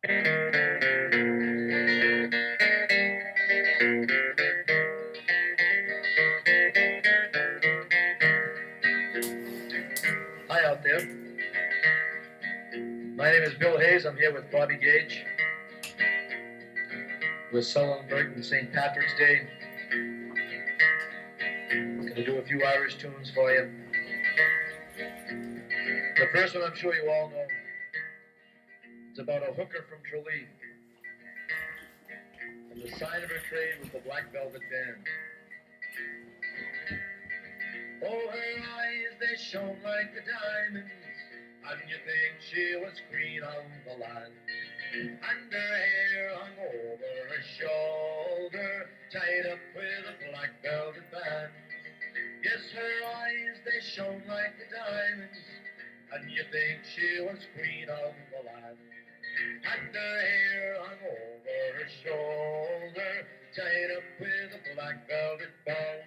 Hi out there. My name is Bill Hayes. I'm here with Bobby Gage. We're celebrating St. Patrick's Day. Gonna do a few Irish tunes for you. The first one I'm sure you all know. It's about a hooker from Tralee. And the sign of her trade was the Black Velvet Band. Oh, her eyes, they shone like the diamonds, and you think she was queen of the land. And her hair hung over her shoulder, tied up with a black velvet band. Yes, her eyes, they shone like the diamonds, and you think she was queen of the land. And her hair hung over her shoulder, tied up with a black velvet band.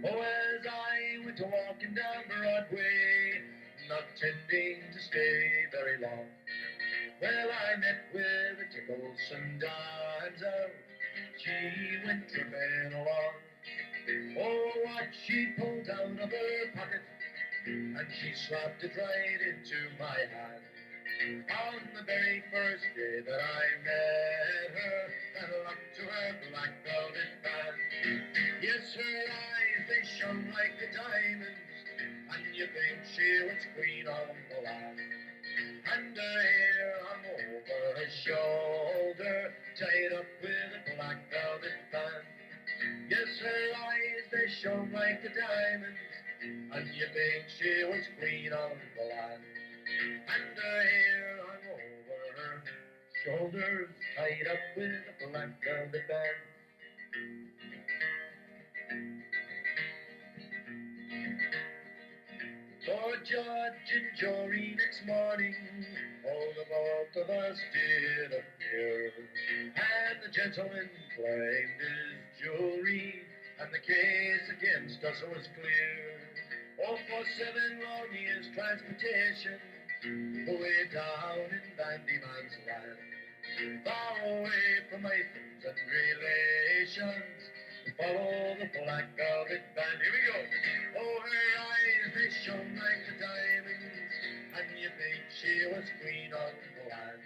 Oh, as I went walking down Broadway, not intending to stay very long, well, I met with a ticklesome dimes out. She went tripping along. Oh, what she pulled out of her pocket, and she slapped it right into my hand. On the very first day that I met her, and looked to her black velvet band. Yes, her eyes, they shone like the diamonds, and you think she was queen of the land. And her hair hung over her shoulder, tied up with a black velvet band. Yes, her eyes, they shone like the diamonds, and you think she was queen of the land. And her hair hung over her shoulders, tied up with a black velvet band. For judge and jury next morning, all the both of us did appear, and the gentleman claimed his jewelry, and the case against us was clear. Oh, for 7 long years transportation, away down in Bandyman's land, far away from my friends and relations, to follow the black velvet band. Here we go. Oh, her eyes, they shone like the diamonds, and you think she was queen of the land.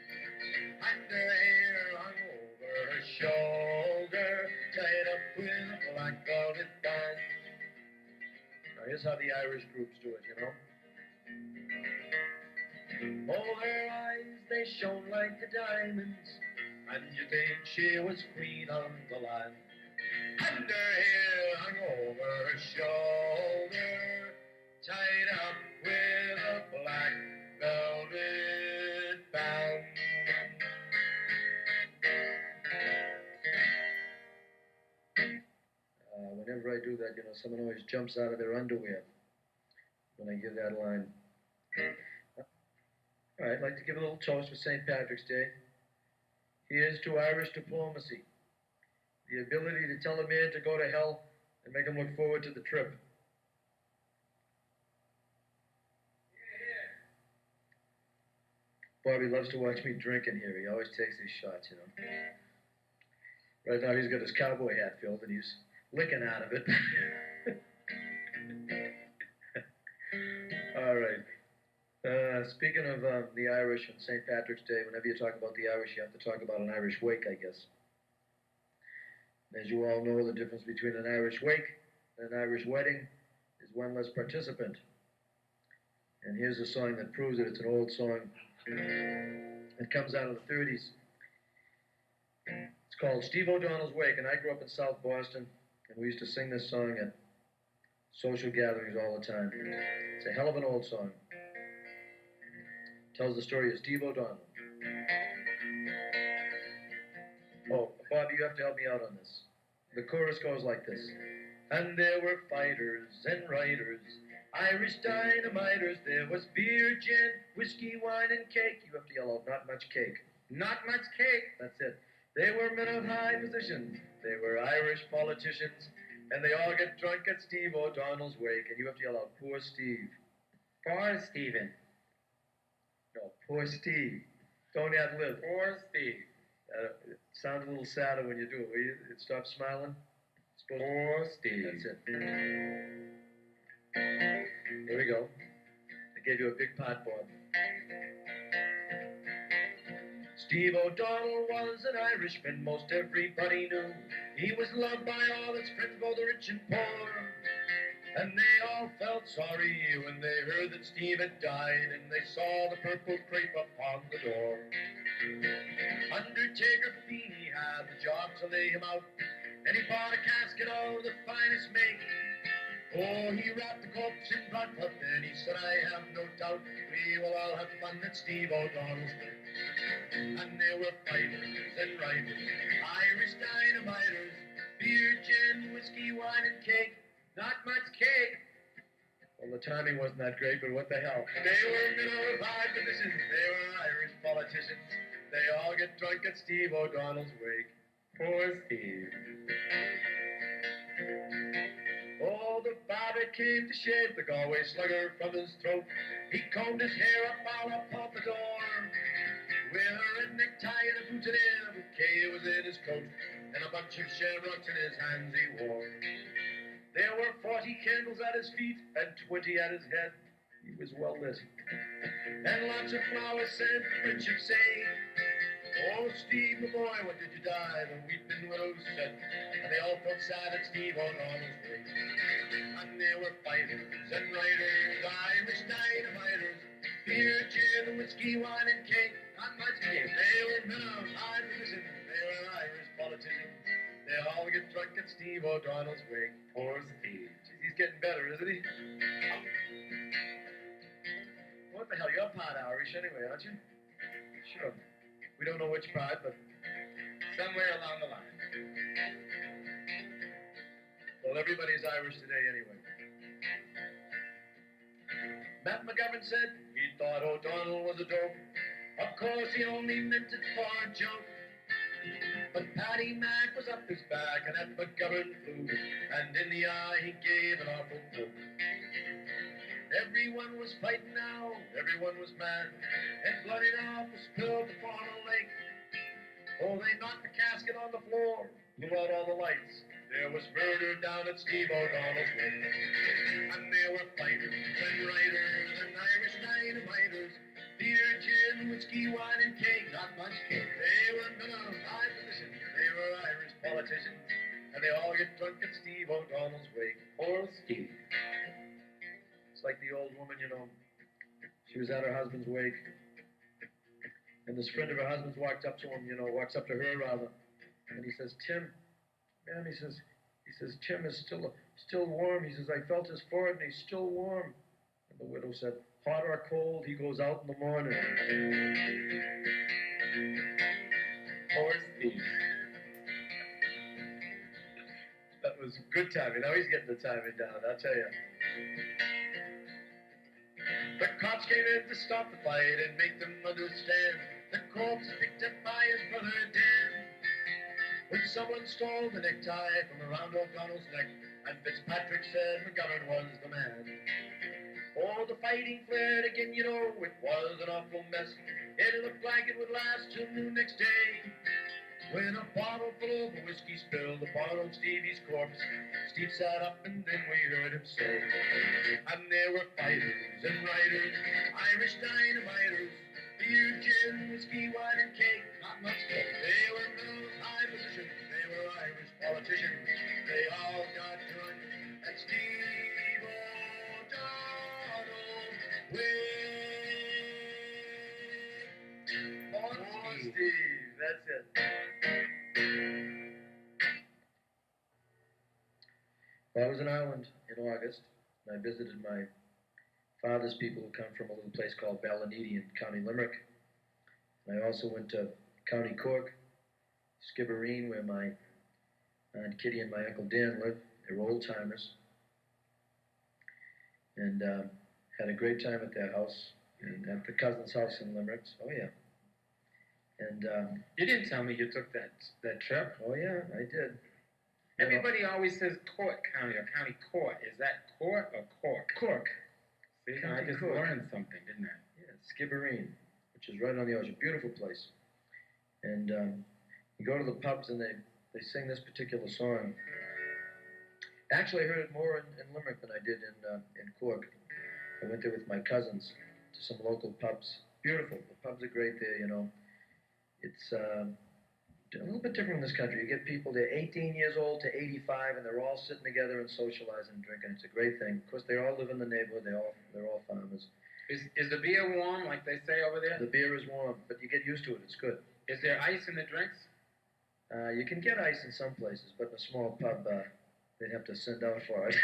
And her hair hung over her shoulder, tied up with a black velvet band. Now here's how the Irish groups do it, you know. Oh, her eyes, they shone like the diamonds, and you think she was queen of the land. And her hair hung over her shoulder, tied up with a black velvet band. Whenever I do that, you know, someone always jumps out of their underwear when I give that line. All right, I'd like to give a little toast for St. Patrick's Day. Here's to Irish diplomacy, the ability to tell a man to go to hell and make him look forward to the trip. Bobby loves to watch me drink in here. He always takes these shots, you know. Right now he's got his cowboy hat filled and he's licking out of it. All right. Speaking of the Irish and St. Patrick's Day, whenever you talk about the Irish, you have to talk about an Irish wake, I guess. As you all know, the difference between an Irish wake and an Irish wedding is one less participant. And here's a song that proves it. It's an old song. It comes out of the 30s. It's called Steve O'Donnell's Wake, and I grew up in South Boston, and we used to sing this song at social gatherings all the time. It's a hell of an old song. It tells the story of Steve O'Donnell. Oh, Bobby, you have to help me out on this. The chorus goes like this. And there were fighters and writers, Irish dynamiters. There was beer, gin, whiskey, wine, and cake. You have to yell out, not much cake. Not much cake. That's it. They were men of high positions. They were Irish politicians. And they all get drunk at Steve O'Donnell's wake. And you have to yell out, poor Steve. Poor Stephen. No, poor Steve. Don't ad lib. Poor Steve. It sounds a little sadder when you do it, will you? Stop smiling. Poor Steve. That's it. Here we go. I gave you a big pot, Bob. Steve O'Donnell was an Irishman most everybody knew. He was loved by all his friends, both rich and poor. And they all felt sorry when they heard that Steve had died, and they saw the purple crape upon the door. Undertaker Feeney had the job to lay him out, and he bought a casket of the finest make. Oh, he wrapped the corpse in broadcloth, and he said, I have no doubt we will all have fun at Steve O'Donnell's wake. And there were fighters and riders, Irish dynamiters, beer, gin, whiskey, wine, and cake. Not much cake. Well, the timing wasn't that great, but what the hell? They were men of high positions. They were Irish politicians. They all get drunk at Steve O'Donnell's wake. Poor Steve. Oh, the barber came to shave the Galway slugger from his throat. He combed his hair up all a pompadour, with a red necktie and a boutonniere. Bouquet was in his coat, and a bunch of shamrocks in his hands he wore. There were 40 candles at his feet and 20 at his head. He was well lit. And lots of flowers sent from friendship saying, oh, Steve, my boy, when did you die? The weeping widows said. And they all felt sad at Steve O'Donnell's wake. And there were fighters and riders, Irish dynamiters, beer, gin, whiskey, wine, and cake. Not much cake. They were men of high position. They were Irish politicians. They all get drunk at Steve O'Donnell's wake. Poor Steve. He's getting better, isn't he? What the hell? You're part Irish anyway, aren't you? Sure. We don't know which part, but Somewhere along the line. well, everybody's Irish today anyway. Matt McGovern said he thought O'Donnell was a dope. Of course, he only meant it for a joke. But Paddy Mac was up his back, and at McGovern flew, and in the eye he gave an awful poke. Everyone was fighting now, everyone was mad, and blood enough was spilled upon a lake. Oh, they knocked the casket on the floor, blew out all the lights. There was murder down at Steve O'Donnell's wake. And there were fighters and riders and Irish dynamiters, beer, gin, whiskey, wine, and cake. Not much cake. They were men of high position. They were Irish politicians. And they all get drunk at Steve O'Donnell's wake. Poor Steve. It's like the old woman, you know. She was at her husband's wake. And this friend of her husband's walks up to her rather. And he says, Tim, man, he says, Tim is still warm. He says, I felt his forehead and he's still warm. And the widow said, hot or cold, he goes out in the morning. Poor Steve. That was good timing. Now he's getting the timing down, I'll tell you. The cops came in to stop the fight and make them understand. The corpse picked up by his brother Dan. When someone stole the necktie from around O'Donnell's neck, and Fitzpatrick said McGovern was the man. Oh, the fighting flared again, you know, it was an awful mess. It looked like it would last till noon next day, when a bottle full of whiskey spilled upon old Stevie's corpse. Steve sat up and then we heard him say, and there were fighters and riders, Irish dynamiters, beer, gin, whiskey, wine, and cake. Not much cake. They were men of high position. They were Irish politicians. They all got drunk at Steve O'Donnell's wake. Poor Steve. That's it. Well, I was in Ireland in August, and I visited my father's people who come from a little place called Ballinedy in County Limerick. And I also went to County Cork, Skibbereen, where my Aunt Kitty and my Uncle Dan live. They were old-timers. And had a great time at their house, and at the cousin's house in Limerick. Oh, yeah. And You didn't tell me you took that trip. oh, yeah, I did. Everybody always says Cork County or County Cork. Is that Cork or Cork? Cork. See, County I just Cork. learned something, didn't I? Yeah, Skibbereen. which is right on the ocean. Beautiful place. And you go to the pubs and they sing this particular song. Actually, I heard it more in Limerick than I did in Cork. I went there with my cousins to some local pubs. Beautiful. The pubs are great there, you know. It's a little bit different in this country. You get people, they're 18 years old to 85, and they're all sitting together and socializing and drinking. It's a great thing. Of course, they all live in the neighborhood. They're all farmers. Is the beer warm, like they say over there? The beer is warm, but you get used to it. It's good. Is there ice in the drinks? You can get ice in some places, but in a small pub, they'd have to send out for it.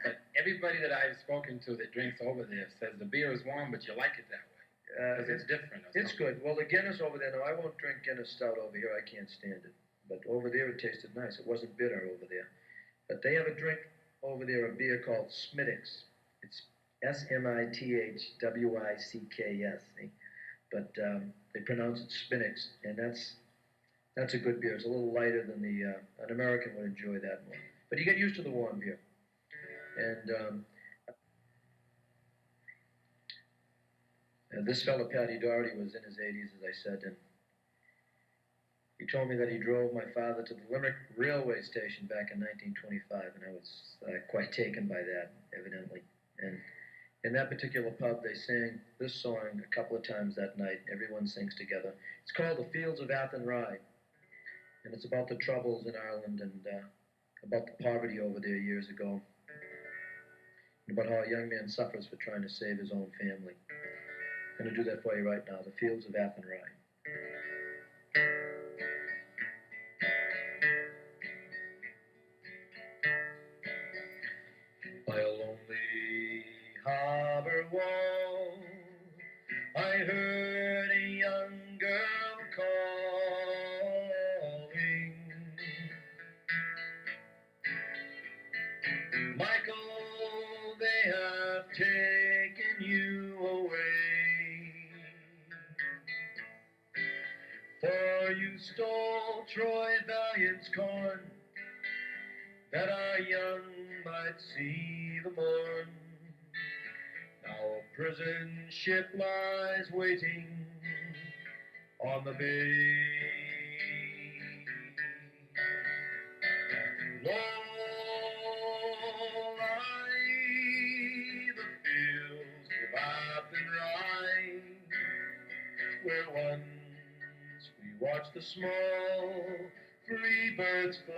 But everybody that I've spoken to that drinks over there says the beer is warm, but you like it that way. Because it's different. It's good. Well, the Guinness over there, no, I won't drink Guinness stout over here. I can't stand it. But over there, it tasted nice. It wasn't bitter over there. But they have a drink over there, a beer called Smittix. It's Smithwicks. But they pronounce it Smittix, and that's a good beer. It's a little lighter than an American would enjoy that more. But you get used to the warm beer. And this fellow, Paddy Doherty, was in his 80s, as I said, and he told me that he drove my father to the Limerick railway station back in 1925, and I was quite taken by that, evidently. And in that particular pub, they sang this song a couple of times that night. Everyone sings together. It's called The Fields of Athenry, and it's about the troubles in Ireland and about the poverty over there years ago, and about how a young man suffers for trying to save his own family. I'm going to do that for you right now, The Fields of Athenry. By a lonely harbor wall, I heard a young girl calling. Michael, they have taken you away. For you stole Troy Valiant's corn, that our young might see the morn. Now a prison ship lies waiting on the bay. Lo, lie the fields of Athenry, where once we watch the small free birds fly.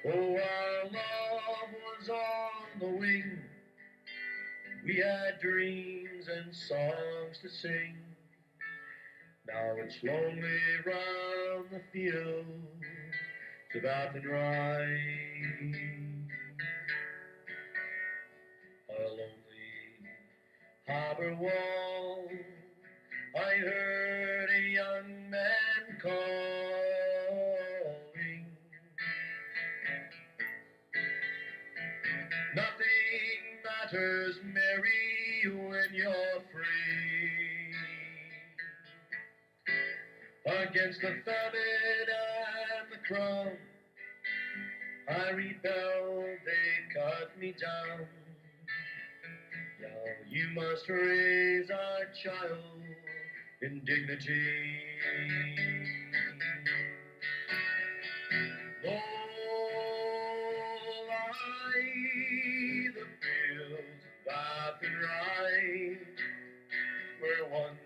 Oh, our love was on the wing. We had dreams and songs to sing. Now it's lonely round the fields of Athenry. A lonely harbor wall, I heard a young man calling. Nothing matters, Mary, when you're free. Against the famine and the crown, I rebelled, they cut me down. Now you must raise our child in dignity. Oh, lie the fields of Athenry, where once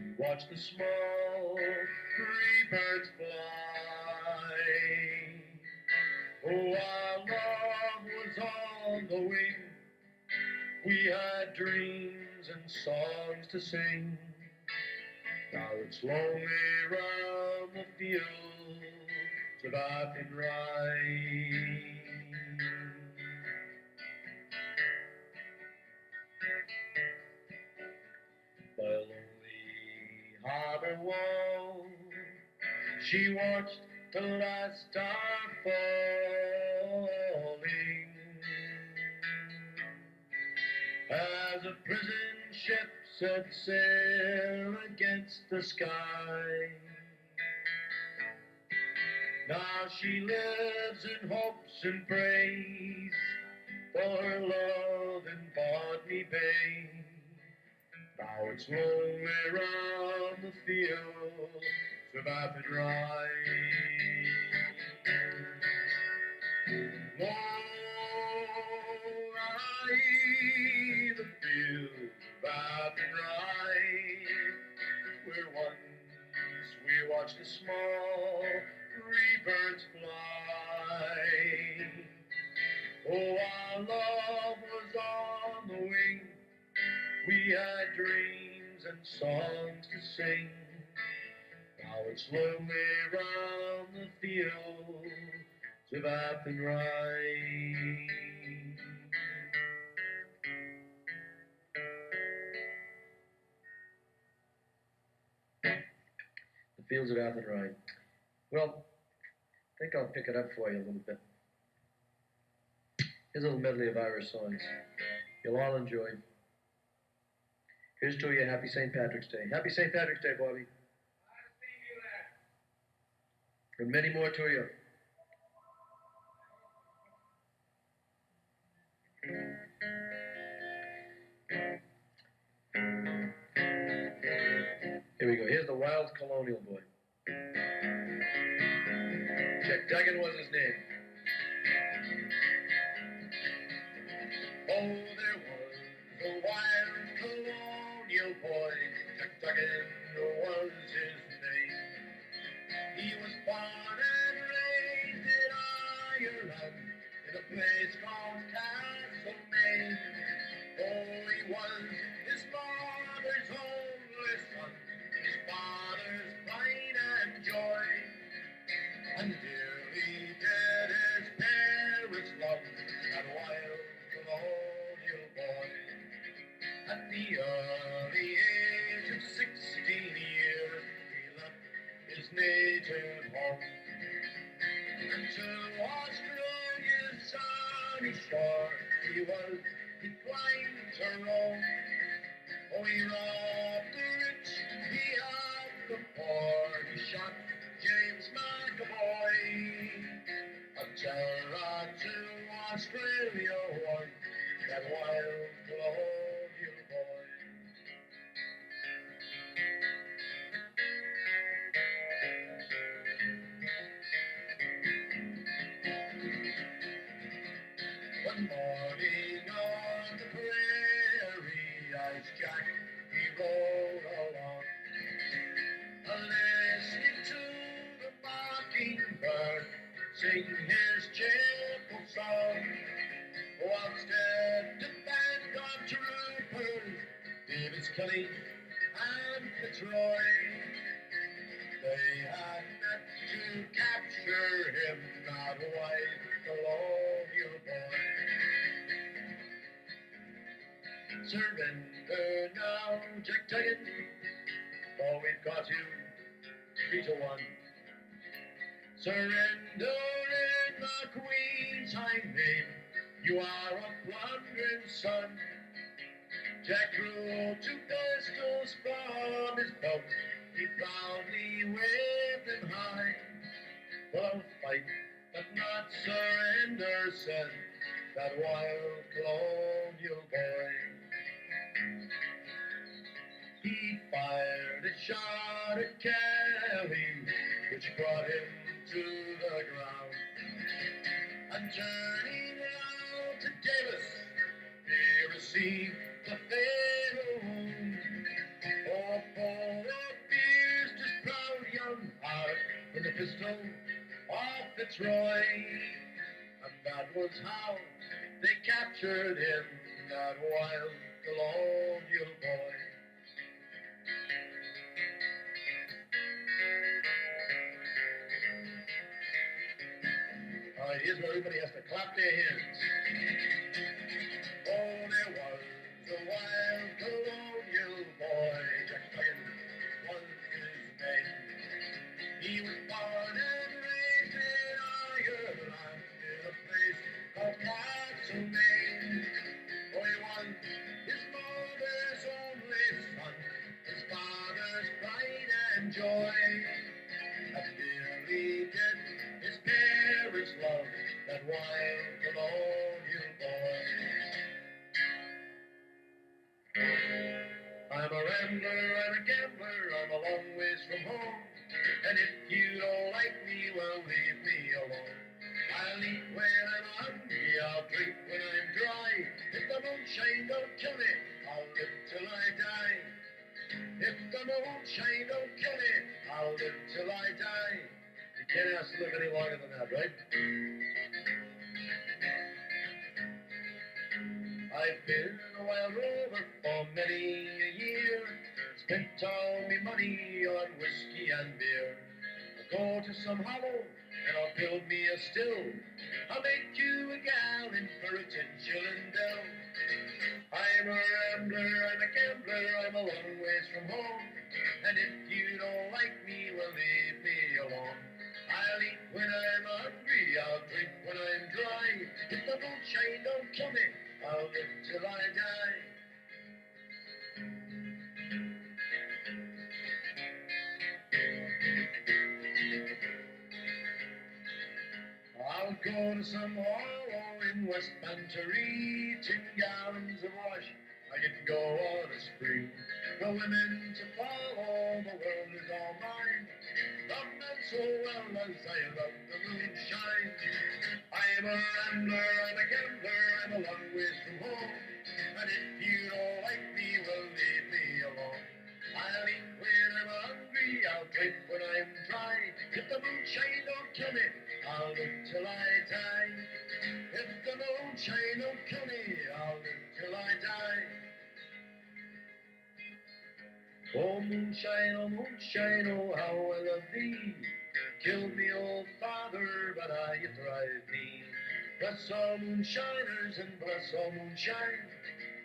we watched the small free birds fly. Oh, our love was on the wing. We had dreams and songs to sing. Now it's lonely round the fields of Athenry. By a lonely harbor wall, she watched the last star falling. As a prison ship set sail against the sky, now she lives in hopes and praise for her love in Botany Bay. Now it's lonely round the fields of vapid rye. Long lie the fields of vapid rye, where once we watched the small rebirds fly. Oh, our love was on the wing. We had dreams and songs to sing. Now it's lonely round the fields of Appin Rye. The fields of Appin Rye. Well, I think I'll pick it up for you a little bit. Here's a little medley of Irish songs. You'll all enjoy. Here's to you. Happy St. Patrick's Day. Happy St. Patrick's Day, Bobby. And many more to you. Here we go. Here's the Wild Colonial Boy. Jack Duggan was his name. Oh, there was a wild colonial boy. Jack Duggan was his name. He was born and raised in Ireland, in a place called Castlemaine. Oh, he was his mother's only son, his father's pride and joy. And dearly did his parents love that wild colonial boy. At the early age of 16 years, he left his native home, and to Australia's sunny shore he climbed to roam. Oh, he robbed the rich, he had the poor, he shot James McAvoy. A terror to Australia was that wild colonial boy. One morning on the prairie, as Jack he rode along, listening to the mockingbird sing his cheerful song. While stepped a band of troopers, Davis, Kelly, and Fitzroy. They had met to capture him, that white colonial boy. Surrender now, Jack Duggan, for we've got you 3-1. Surrender in the Queen's high name. You are a plundering son. Jack drew 2 pistols from his belt. He proudly waved them high. Well, fight, but not surrender, said that wild colonial boy. He fired a shot at Kelly, which brought him to the ground. And turning out to Davis, he received the fatal wound. Oh, poor pierced his proud young heart with the pistol of Fitzroy. And that was how they captured him, that wild colonial boy. All right, here's where everybody has to clap their hands. Oh, there was a wild colonial boy, Jack Duggan was his name. He was born and raised in Ireland, in a place called Castlemaine. Oh, he was his mother's only son, his father's pride and joy. And dearly did his parents love that wild colonial boy. I'm rambler, I'm a gambler, I'm a long ways from home. And if you don't like me, well, leave me alone. I'll eat when I'm hungry, I'll drink when I'm dry. If the moonshine don't kill me, I'll live till I die. If the moonshine don't kill me, I'll live till I die. You can't ask to live any longer than that, right? I've been a wild rover for many a year. Spent all me money on whiskey and beer. I'll go to some hollow and I'll build me a still. I'll make you a gal in for a 10-shilling bill. I'm a rambler, I'm a gambler, I'm a long ways from home. And if you don't like me, well, leave me alone. I'll eat when I'm hungry, I'll drink when I'm dry. If the moonshine don't kill me, I'll live till I die. I'll go to some hollow in West Bantery, 10 gallons of wash, I can go on a spree. The women to follow, the world is all mine. Love not so well as I love the moonshine. I'm a rambler, I'm a gambler, I'm a long ways from home. And if you don't like me, well, leave me alone. I'll eat when I'm hungry, I'll drink when I'm dry. If the moonshine don't kill me, I'll live till I die. If the moonshine don't kill me, I'll live till I die. Oh moonshine, oh how I love thee. Killed me old father, but you thrive me. Bless all moonshiners and bless all moonshine.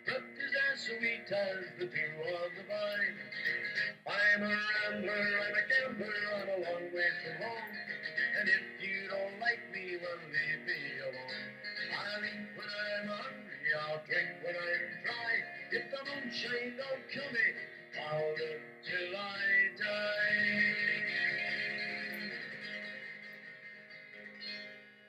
Breath is as sweet as the dew on the vine. I'm a rambler, I'm a gambler, I'm a long way from home. And if you don't like me, well, leave me alone. I'll eat when I'm hungry, I'll drink when I'm dry. If the moonshine don't kill me, I'll live till I die.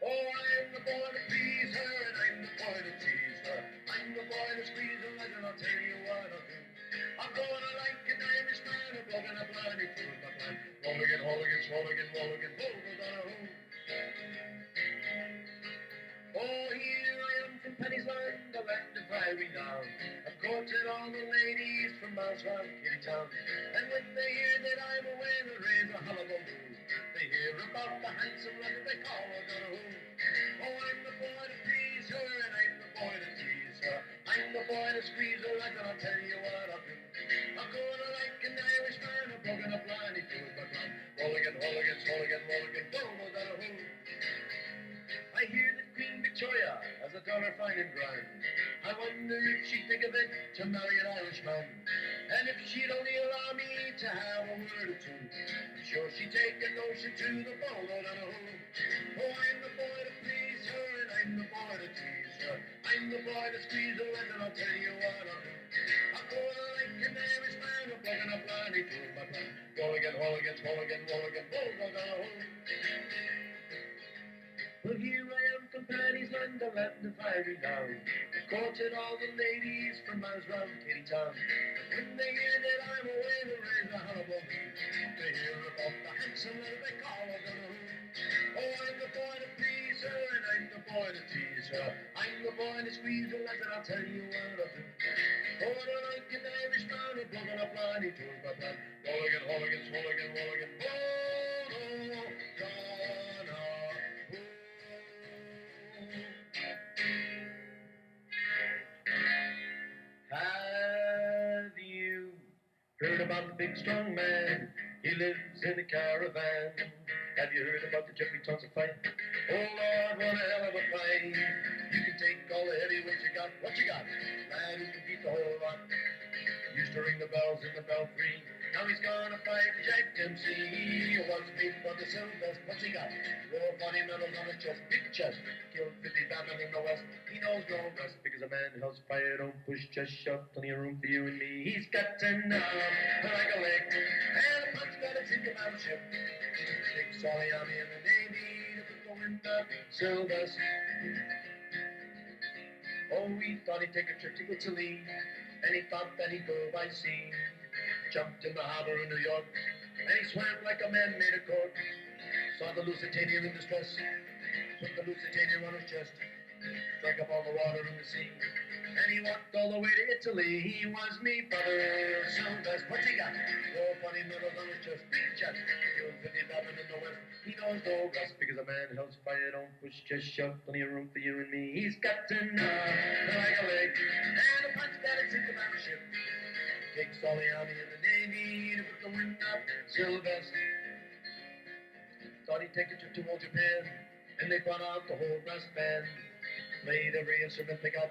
Oh, I'm the boy to please her, and I'm the boy to tease her. I'm the boy to squeeze her, and I'll tell you what I'll do. I'm gonna like an Irishman, I'm gonna bloody fool my plan. Roll again, roll again, roll again, roll again, roll again, oh, here I am from Penny's land, the land of fiery now. I've courted all the ladies from miles round Kitty Town. And when they hear that I'm away, they raise a hullabaloo. They hear about the handsome lad that they call a Donahue. Oh, I'm the boy to please her, and I'm the boy to tease her. I'm the boy to squeeze her, and I'll tell you what I'll do. I'm gonna like an Irishman, I'm gonna blindy fool my plan. Roll again, roll again, roll again, roll again, roll a Donahue. I hear that Queen Victoria has a daughter fine and grand. I wonder if she'd think of it to marry an Irishman. And if she'd only allow me to have a word or two, I'm sure she'd take a notion to the ball out on a hole. Oh, I'm the boy to please her, and I'm the boy to tease her. I'm the boy to squeeze her, and I'll tell you what I'll do. I'm gonna like an Irishman, I'm gonna blindy fool my plan. Roll again, roll again, roll again, roll again, roll out on a hole. Well, here I am from Paddy's land, the land of fiery down. I've courted all the ladies from miles round Kitty Town. And when they hear that I'm away, they raise a hullabaloo. They hear about the handsome lad they call a Donahue. Oh, I'm the boy to please her, and I'm the boy to tease her. I'm the boy to squeeze her, and I'll tell you what I'll do. Oh, I don't like an Irishman, I'm gonna a blindy fool my plan. Roll again, roll again, roll again, roll again. Oh, Donna. Have you heard about the big strong man? He lives in a caravan. Have you heard about the Jeffrey Thompson fight? Oh Lord, what a hell of a fight. You can take all the heavyweights you got. What you got? Man who can beat the whole lot. Used to ring the bells in the belfry. Now he's gonna fight Jack Dempsey. He was beat for the Silvers. What's he got? 4 funny medals on his chest. Big chest. Killed 50 batmen in the West. He knows no rest because a man who's fire don't push, just shove. Plenty of room for you and me. He's got an arm like a leg. And a punch got a sink a battleship. Big Solly Army in the Navy. To go in the Silvers. Oh, he thought he'd take a trip to Italy. And he thought that he'd go by sea. jumped in the harbor in New York, and he swam like a man made of cork. Saw the Lusitania in distress, put the Lusitania on his chest, drank up all the water in the sea, and he walked all the way to Italy. He was me brother Sylvester. What's he got? Four funny medals on his chest, big chest. Killed 50,000 in the West. He knows no rest because a man holds fire, don't push, just shove. Plenty of room for you and me. He's got to know like a leg and a punch that it's in the battleship. Takes all the army and the navy to put the wind up. Sylvester thought he'd take a trip to old Japan, and they brought out the whole brass band. Played every instrument they got.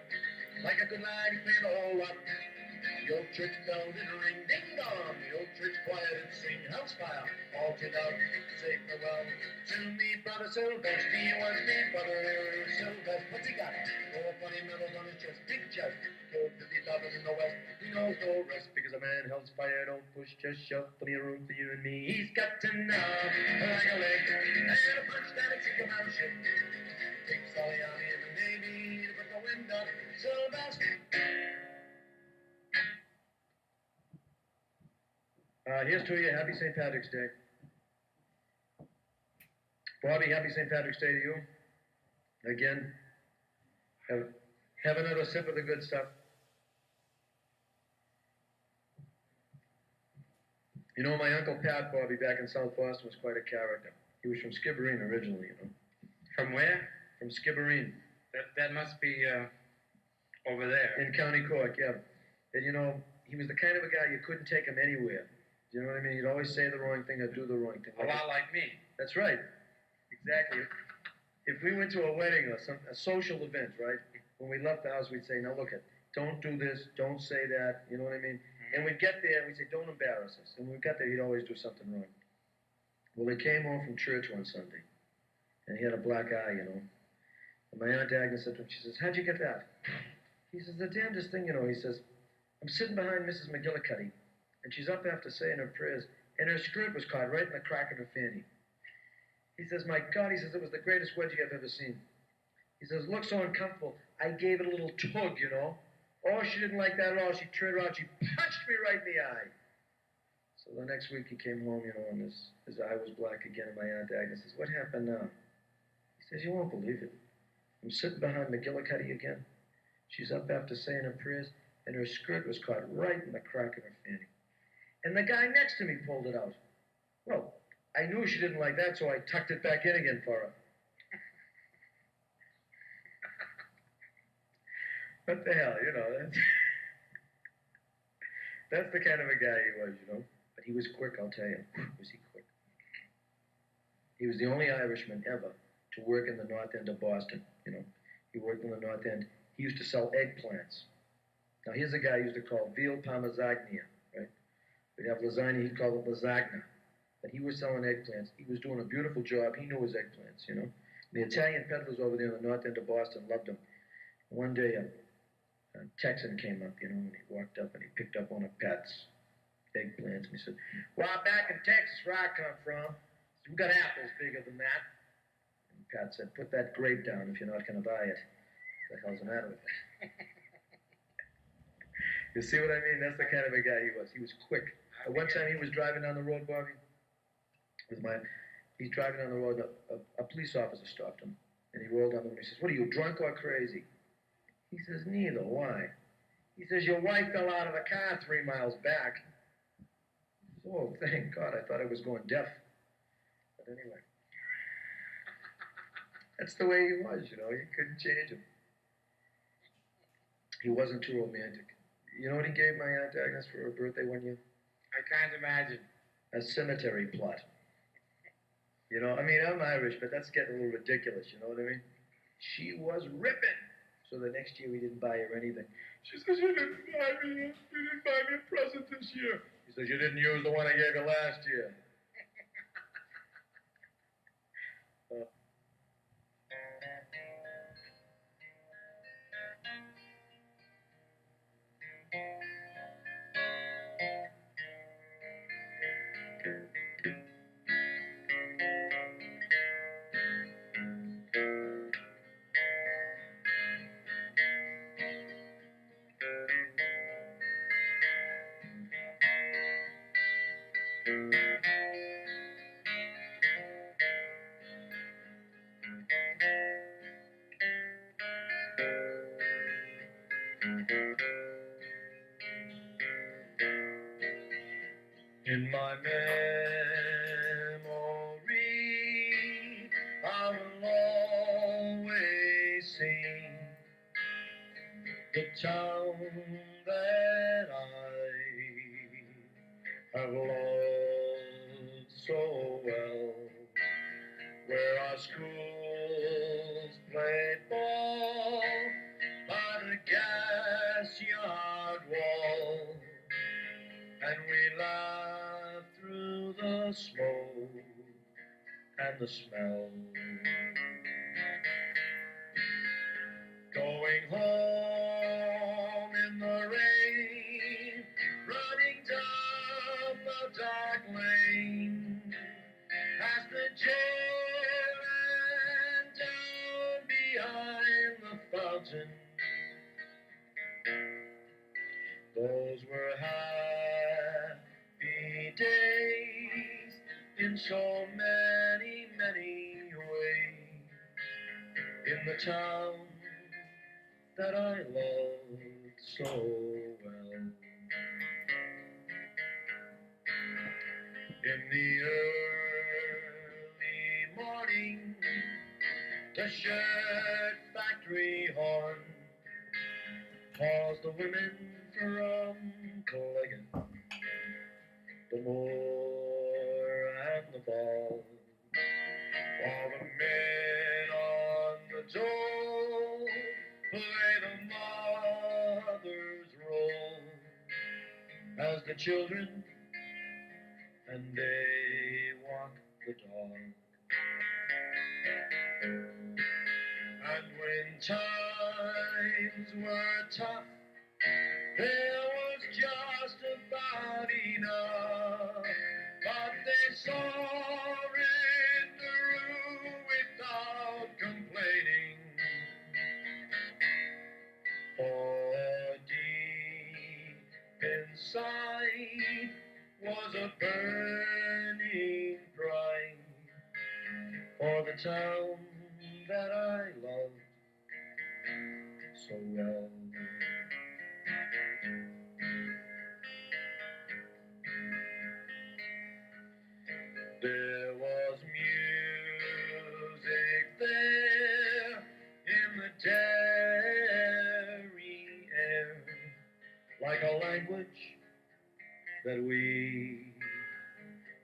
Like a good lad, he played the whole lot. The old church bell didn't ring, ding dong. The old church choir didn't sing, house fire. All turned out, say farewell to me, brother Sylvester. He was me, brother Sylvester. What's he got? Four funny medals on his chest, big chest. Killed 50,000 in the West. He knows no rest because a man holds fire, don't push, just shove. Plenty of room for you and me. He's got to know like a leg and a punch that'll sink a battleship. Takes all the army and the navy to put the wind up. Sylvester. Here's to you. Happy St. Patrick's Day. Bobby, happy St. Patrick's Day to you. Again, have another sip of the good stuff. You know, my Uncle Pat, Bobby, back in South Boston was quite a character. He was from Skibbereen originally, you know. From where? From Skibbereen. That must be over there. In County Cork, yeah. And, you know, he was the kind of a guy you couldn't take him anywhere. You know what I mean? He'd always say the wrong thing or do the wrong thing. A lot like me. That's right. Exactly. If we went to a wedding or a social event, right? When we left the house, we'd say, now look it, don't do this, don't say that, you know what I mean? And we'd get there and we'd say, don't embarrass us. And when we got there, he'd always do something wrong. Well, he came home from church one Sunday, and he had a black eye, you know. And my Aunt Agnes said to him, she says, how'd you get that? He says, the damnedest thing, you know. He says, I'm sitting behind Mrs. McGillicuddy, and she's up after saying her prayers, and her skirt was caught right in the crack of her fanny. He says, my God, he says, it was the greatest wedgie I've ever seen. He says, looked so uncomfortable, I gave it a little tug, you know. Oh, she didn't like that at all. She turned around, she punched me right in the eye. So the next week he came home, you know, and his eye was black again, and my Aunt Agnes says, what happened now? He says, you won't believe it. I'm sitting behind McGillicuddy again. She's up after saying her prayers, and her skirt was caught right in the crack of her fanny. And the guy next to me pulled it out. Well, I knew she didn't like that, so I tucked it back in again for her. What the hell, you know, that's the kind of a guy he was, you know. But he was quick, I'll tell you. Was he quick? He was the only Irishman ever to work in the north end of Boston, you know. He worked in the north end. He used to sell eggplants. Now, here's a guy who used to call veal parmesagna, right? We'd have lasagna, he'd call it lasagna. But he was selling eggplants. He was doing a beautiful job. He knew his eggplants, you know. The Italian peddlers over there in the north end of Boston loved him. One day, a Texan came up, you know, and he walked up and he picked up one of Pat's eggplants, and he said, well, back in Texas, where I come from, we got apples bigger than that. And Pat said, put that grape down if you're not going to buy it. What the hell's the matter with it? You see what I mean? That's the kind of a guy he was. He was quick. One time he was driving down the road, Bobby, he's driving down the road, a police officer stopped him, and he rolled down the window. He says, what are you, drunk or crazy? He says, neither. Why? He says, your wife fell out of the car 3 miles back. He says, oh, thank God. I thought I was going deaf. But anyway. That's the way he was, you know. You couldn't change him. He wasn't too romantic. You know what he gave my Aunt Agnes for her birthday one year? I can't imagine. A cemetery plot. You know, I mean, I'm Irish, but that's getting a little ridiculous, you know what I mean? She was ripping. So the next year we didn't buy her anything. She says, you didn't buy me a present this year. He says, you didn't use the one I gave you last year. In my memory, I will always sing the town that I have loved so well, where our schools played ball by the gas yard wall, and we laughed through the smoke and the smell. Going home in the rain, running down the dark lane, past the jail and down behind the fountain. Those were happy days in so many, many ways, in the town that I loved so well. In the early morning, the shirt factory horn calls the women from Cleggan, the moor and the ball, while the men on the dole play the mother's role as the children, and they walk the dog. And when times were tough, there was just about enough, but they surrendered without complaining. For deep inside was a burning pride for the town that I loved so well. There was music there in the dairy air, like a language that we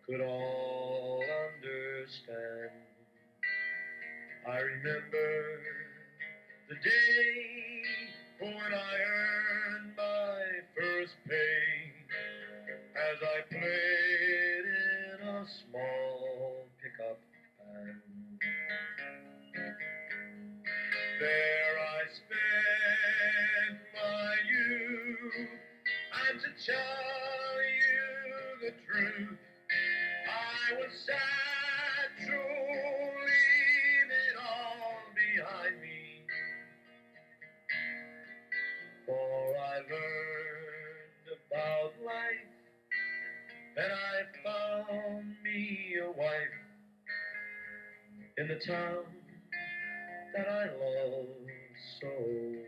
could all understand. I remember the day when I earned my first pay, as I played in a small pickup band. There I spent my youth, and to tell you the truth, I was sad to leave it all behind me, for I learned about life, and I found me a wife in the town that I loved so well.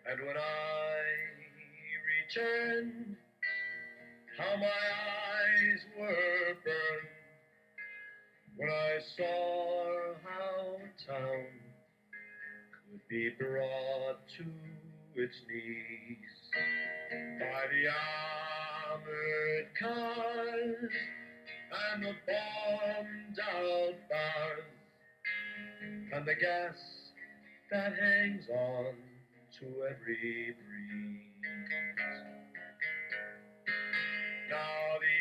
And when I returned, how my eyes were burned when I saw how a town could be brought to its knees by the armored cars and the bombed out bars and the gas that hangs on to every breeze. Now the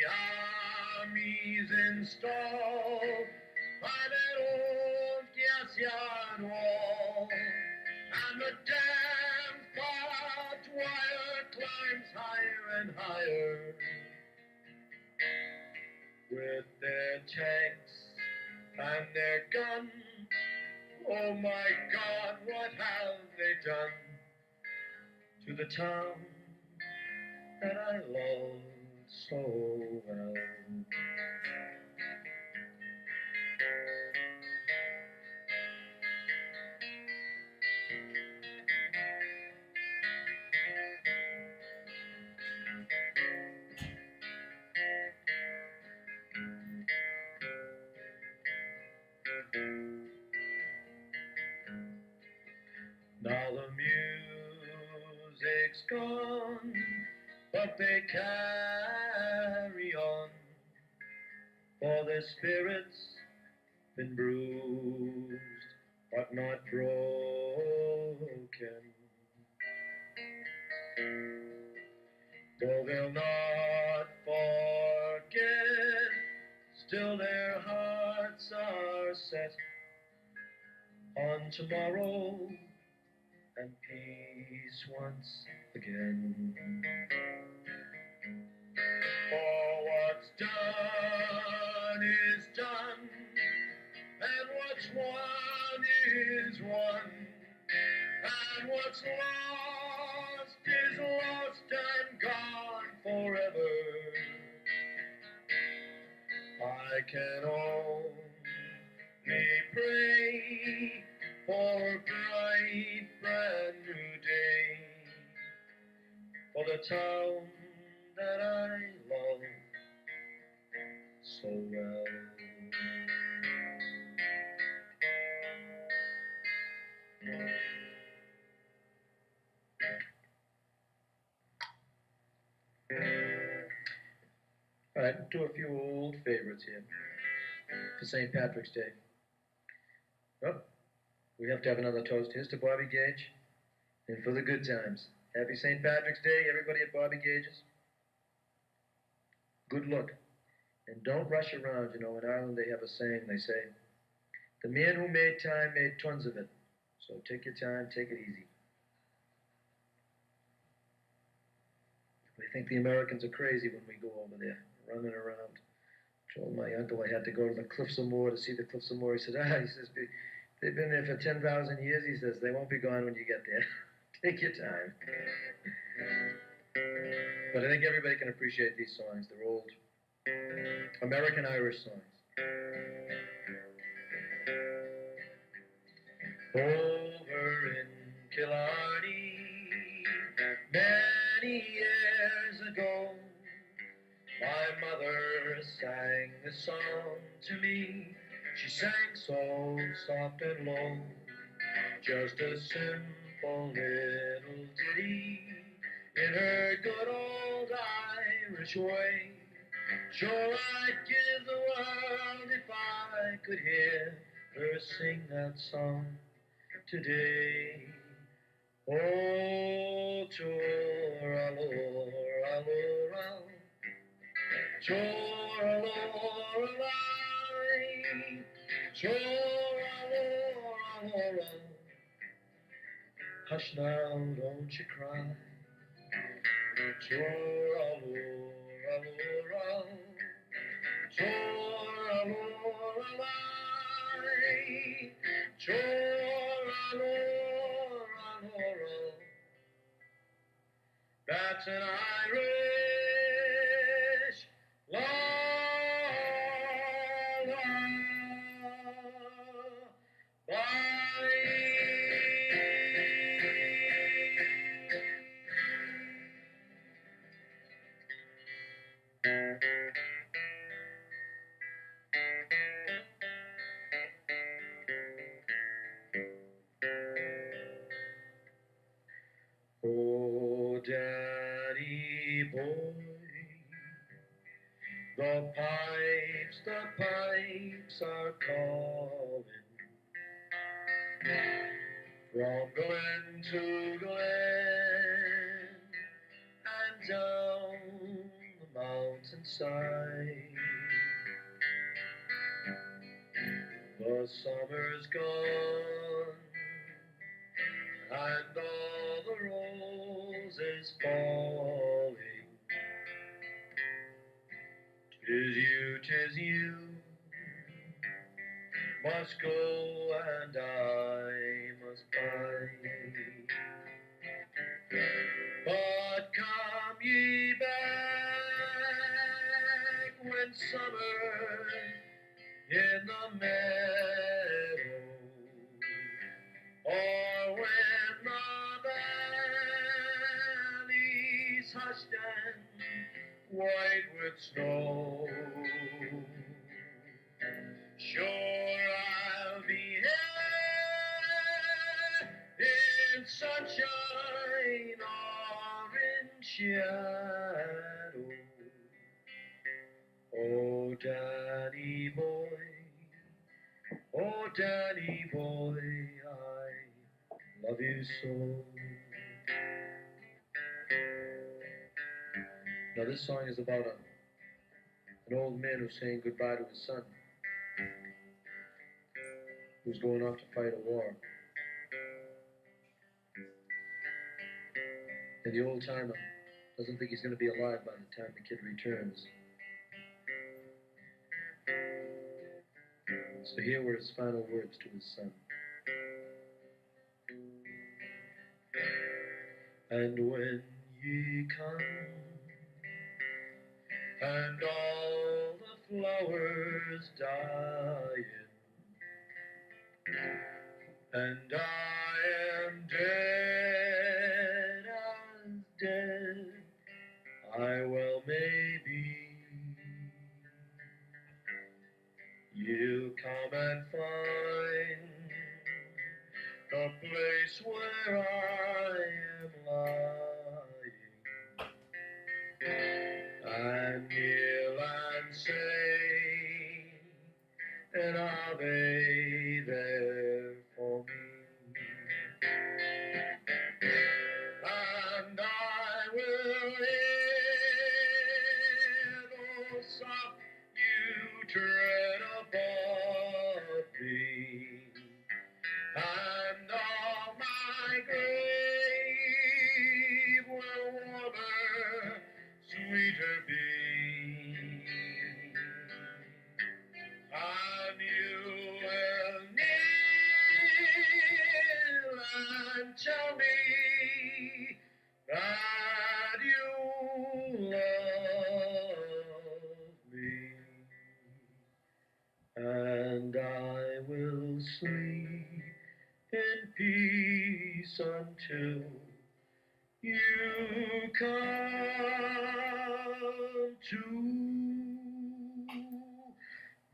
army's installed by that old gas yard wall, and the damn barbed wire climbs higher and higher. With their tanks and their guns, oh my God, what have they done to the town that I loved so well. Now the music's gone, but they carry on, for their spirits been bruised, but not broken. Though they'll not forget, still their hearts are set on tomorrow and peace once again. For what's done is done, and what's won is won, and what's lost is lost and gone forever. I can only pray for a bright, brand new day, for the town that I love so well. All right, do a few old favorites here for St. Patrick's Day. Oh, we have to have another toast. Here's to Bobby Gage and for the good times. Happy St. Patrick's Day, everybody at Bobby Gage's. Good luck. And don't rush around. You know, in Ireland they have a saying. They say, the man who made time made tons of it. So take your time, take it easy. I think the Americans are crazy when we go over there, running around. I told my uncle I had to go to the Cliffs of Moher to see the Cliffs of Moher. He said, he says, they've been there for 10,000 years. He says, they won't be gone when you get there. Take your time. But I think everybody can appreciate these songs. They're old American Irish songs. Over in Killarney, many years ago, my mother sang this song to me. She sang so soft and low, just a simple little ditty in her good old Irish way. Sure, I'd give the world if I could hear her sing that song today. Oh, choraloralora, choraloralai, choraloralora. Hush now, don't you cry. Choraloralora, choraloralai, choraloralora. That's an Irish Oh, Daddy boy, the pipes are calling from glen to glen and down the mountainside. The summer's gone and all the roses falling. 'Tis you, must go and I must bide. But come ye summer in the meadow, or when the valleys hushed and white with snow. Sure, I'll be here in sunshine or in shadow. Oh, Danny boy, oh, Danny boy, I love you so. Now, this song is about an old man who's saying goodbye to his son, who's going off to fight a war. And the old timer doesn't think he's going to be alive by the time the kid returns. So here were his final words to his son. And when ye come, and all the flowers dying, and I am dead as dead I well may be, you'll come and find the place where I am lying, and kneel and say an Ave there for me. And I will hear those soft you tread above me, and all my grave will warmer, sweeter be. And you will kneel and tell me that you love me, and I will sleep in peace until you come to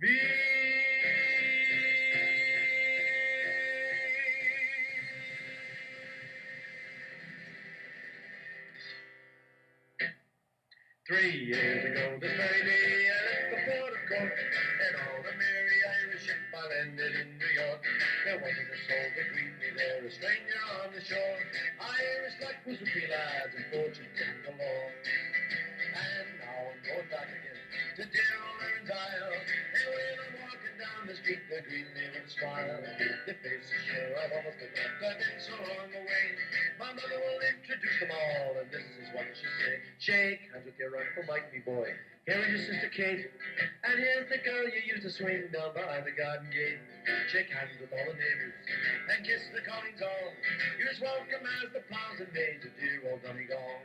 me. 3 years ago this very day I left the port of Cork, and all the merry Irish ship I landed in New York. There wasn't a soul to greet me there, a stranger on the shore. Irish luck was with me, lads, and fortune came along. And now I'm going back again to dear old Erin's Isle, and when I'm walking down the street they greet me with a smile. The faces sure I've almost forgot, I've been so long away. My mother will introduce them all, and this is what she say. Shake hands with your Uncle Mike, me boy. Here is your sister Kate, and here's the girl you used to swing down by the garden gate. Shake hands with all the neighbors, and kiss the Collins all. You're as welcome as the plows and maids of dear old Donegal.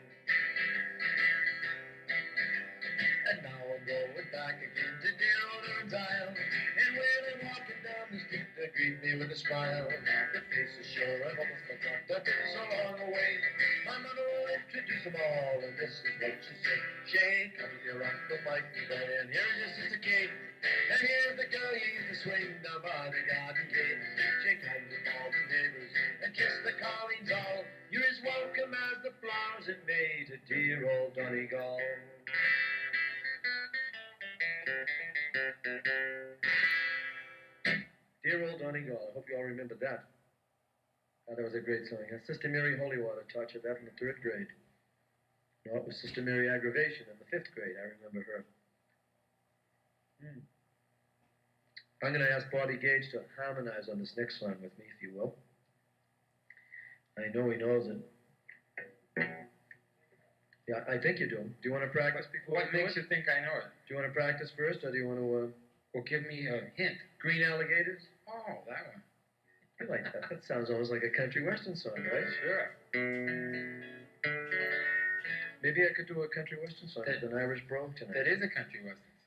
And now I'm going back again to dear old Erin's Isle, and when I'm walking down the street they greet me with a smile. The faces sure I've almost forgot, they've been so long away. My mother will introduce them all, and this is what she said. Shake hands with your Uncle Mike, me boy, and here's your sister Kate, and here's the girl you used to swing down by the garden gate. Shake hands with all the neighbors, and kiss the Collins all. You're as welcome as the flowers in May to dear old Donegal. Dear old Donegal, I hope you all remembered that. That was a great song. Sister Mary Holywater taught you that in the 3rd grade. No, it was Sister Mary Aggravation in the 5th grade. I remember her. I'm going to ask Bobby Gage to harmonize on this next song with me, if you will. I know he knows it. Yeah, I think you do. Do you want to practice before? What makes you think I know it? Do you want to practice first, or do you want to... Well, give me a hint. Green Alligators? Oh, that one. I like that. That sounds almost like a country western song, right? Sure. Maybe I could do a country western song with an Irish brogue tonight. That is a country western song.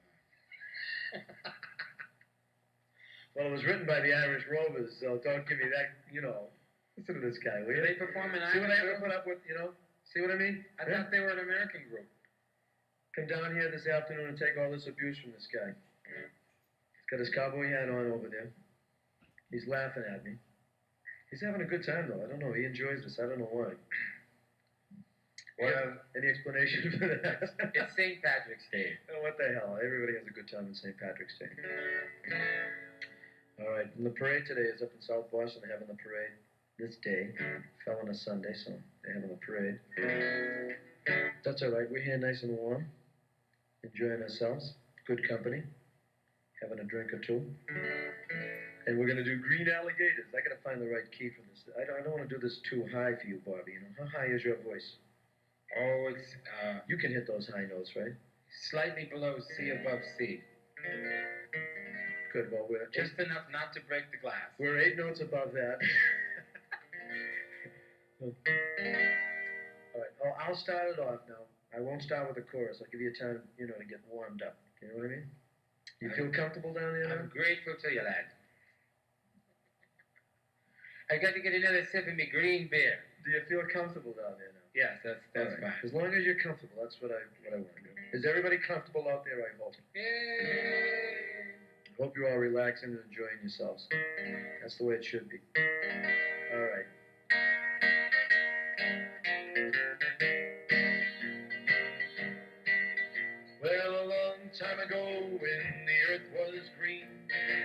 Well, it was written by the Irish Rovers, so don't give me that, Listen to this guy, will Do you? they perform in See what I have to Irish? put up with, See what I mean? I thought they were an American group. Come down here this afternoon and take all this abuse from this guy. He's got his cowboy hat on over there. He's laughing at me. He's having a good time, though. I don't know. He enjoys this. I don't know why. Well, any explanation for that? It's St. Patrick's Day. Oh, what the hell? Everybody has a good time on St. Patrick's Day. All right. And the parade today is up in South Boston. They're having the parade this day. Fell on a Sunday, so they're having the parade. That's all right. We're here nice and warm, enjoying ourselves. Good company. Having a drink or two. And we're going to do Green Alligators. I got to find the right key for this. I don't want to do this too high for you, Bobby. How high is your voice? Oh, it's You can hit those high notes, right? slightly below C above C. Good. Well, we're Just enough not to break the glass. We're 8 notes above that. All right. Oh, I'll start it off now. I won't start with the chorus. I'll give you time, to get warmed up. You know what I mean? You feel comfortable down there now? I'm grateful to you, lad. I got to get another sip of me green beer. Do you feel comfortable down there now? Yes, that's Right. fine. As long as you're comfortable, that's what I want to do. Is everybody comfortable out there? I hope. Yay! Hope you're all relaxing and enjoying yourselves. That's the way it should be. All right. Well, a long time ago when the earth was green,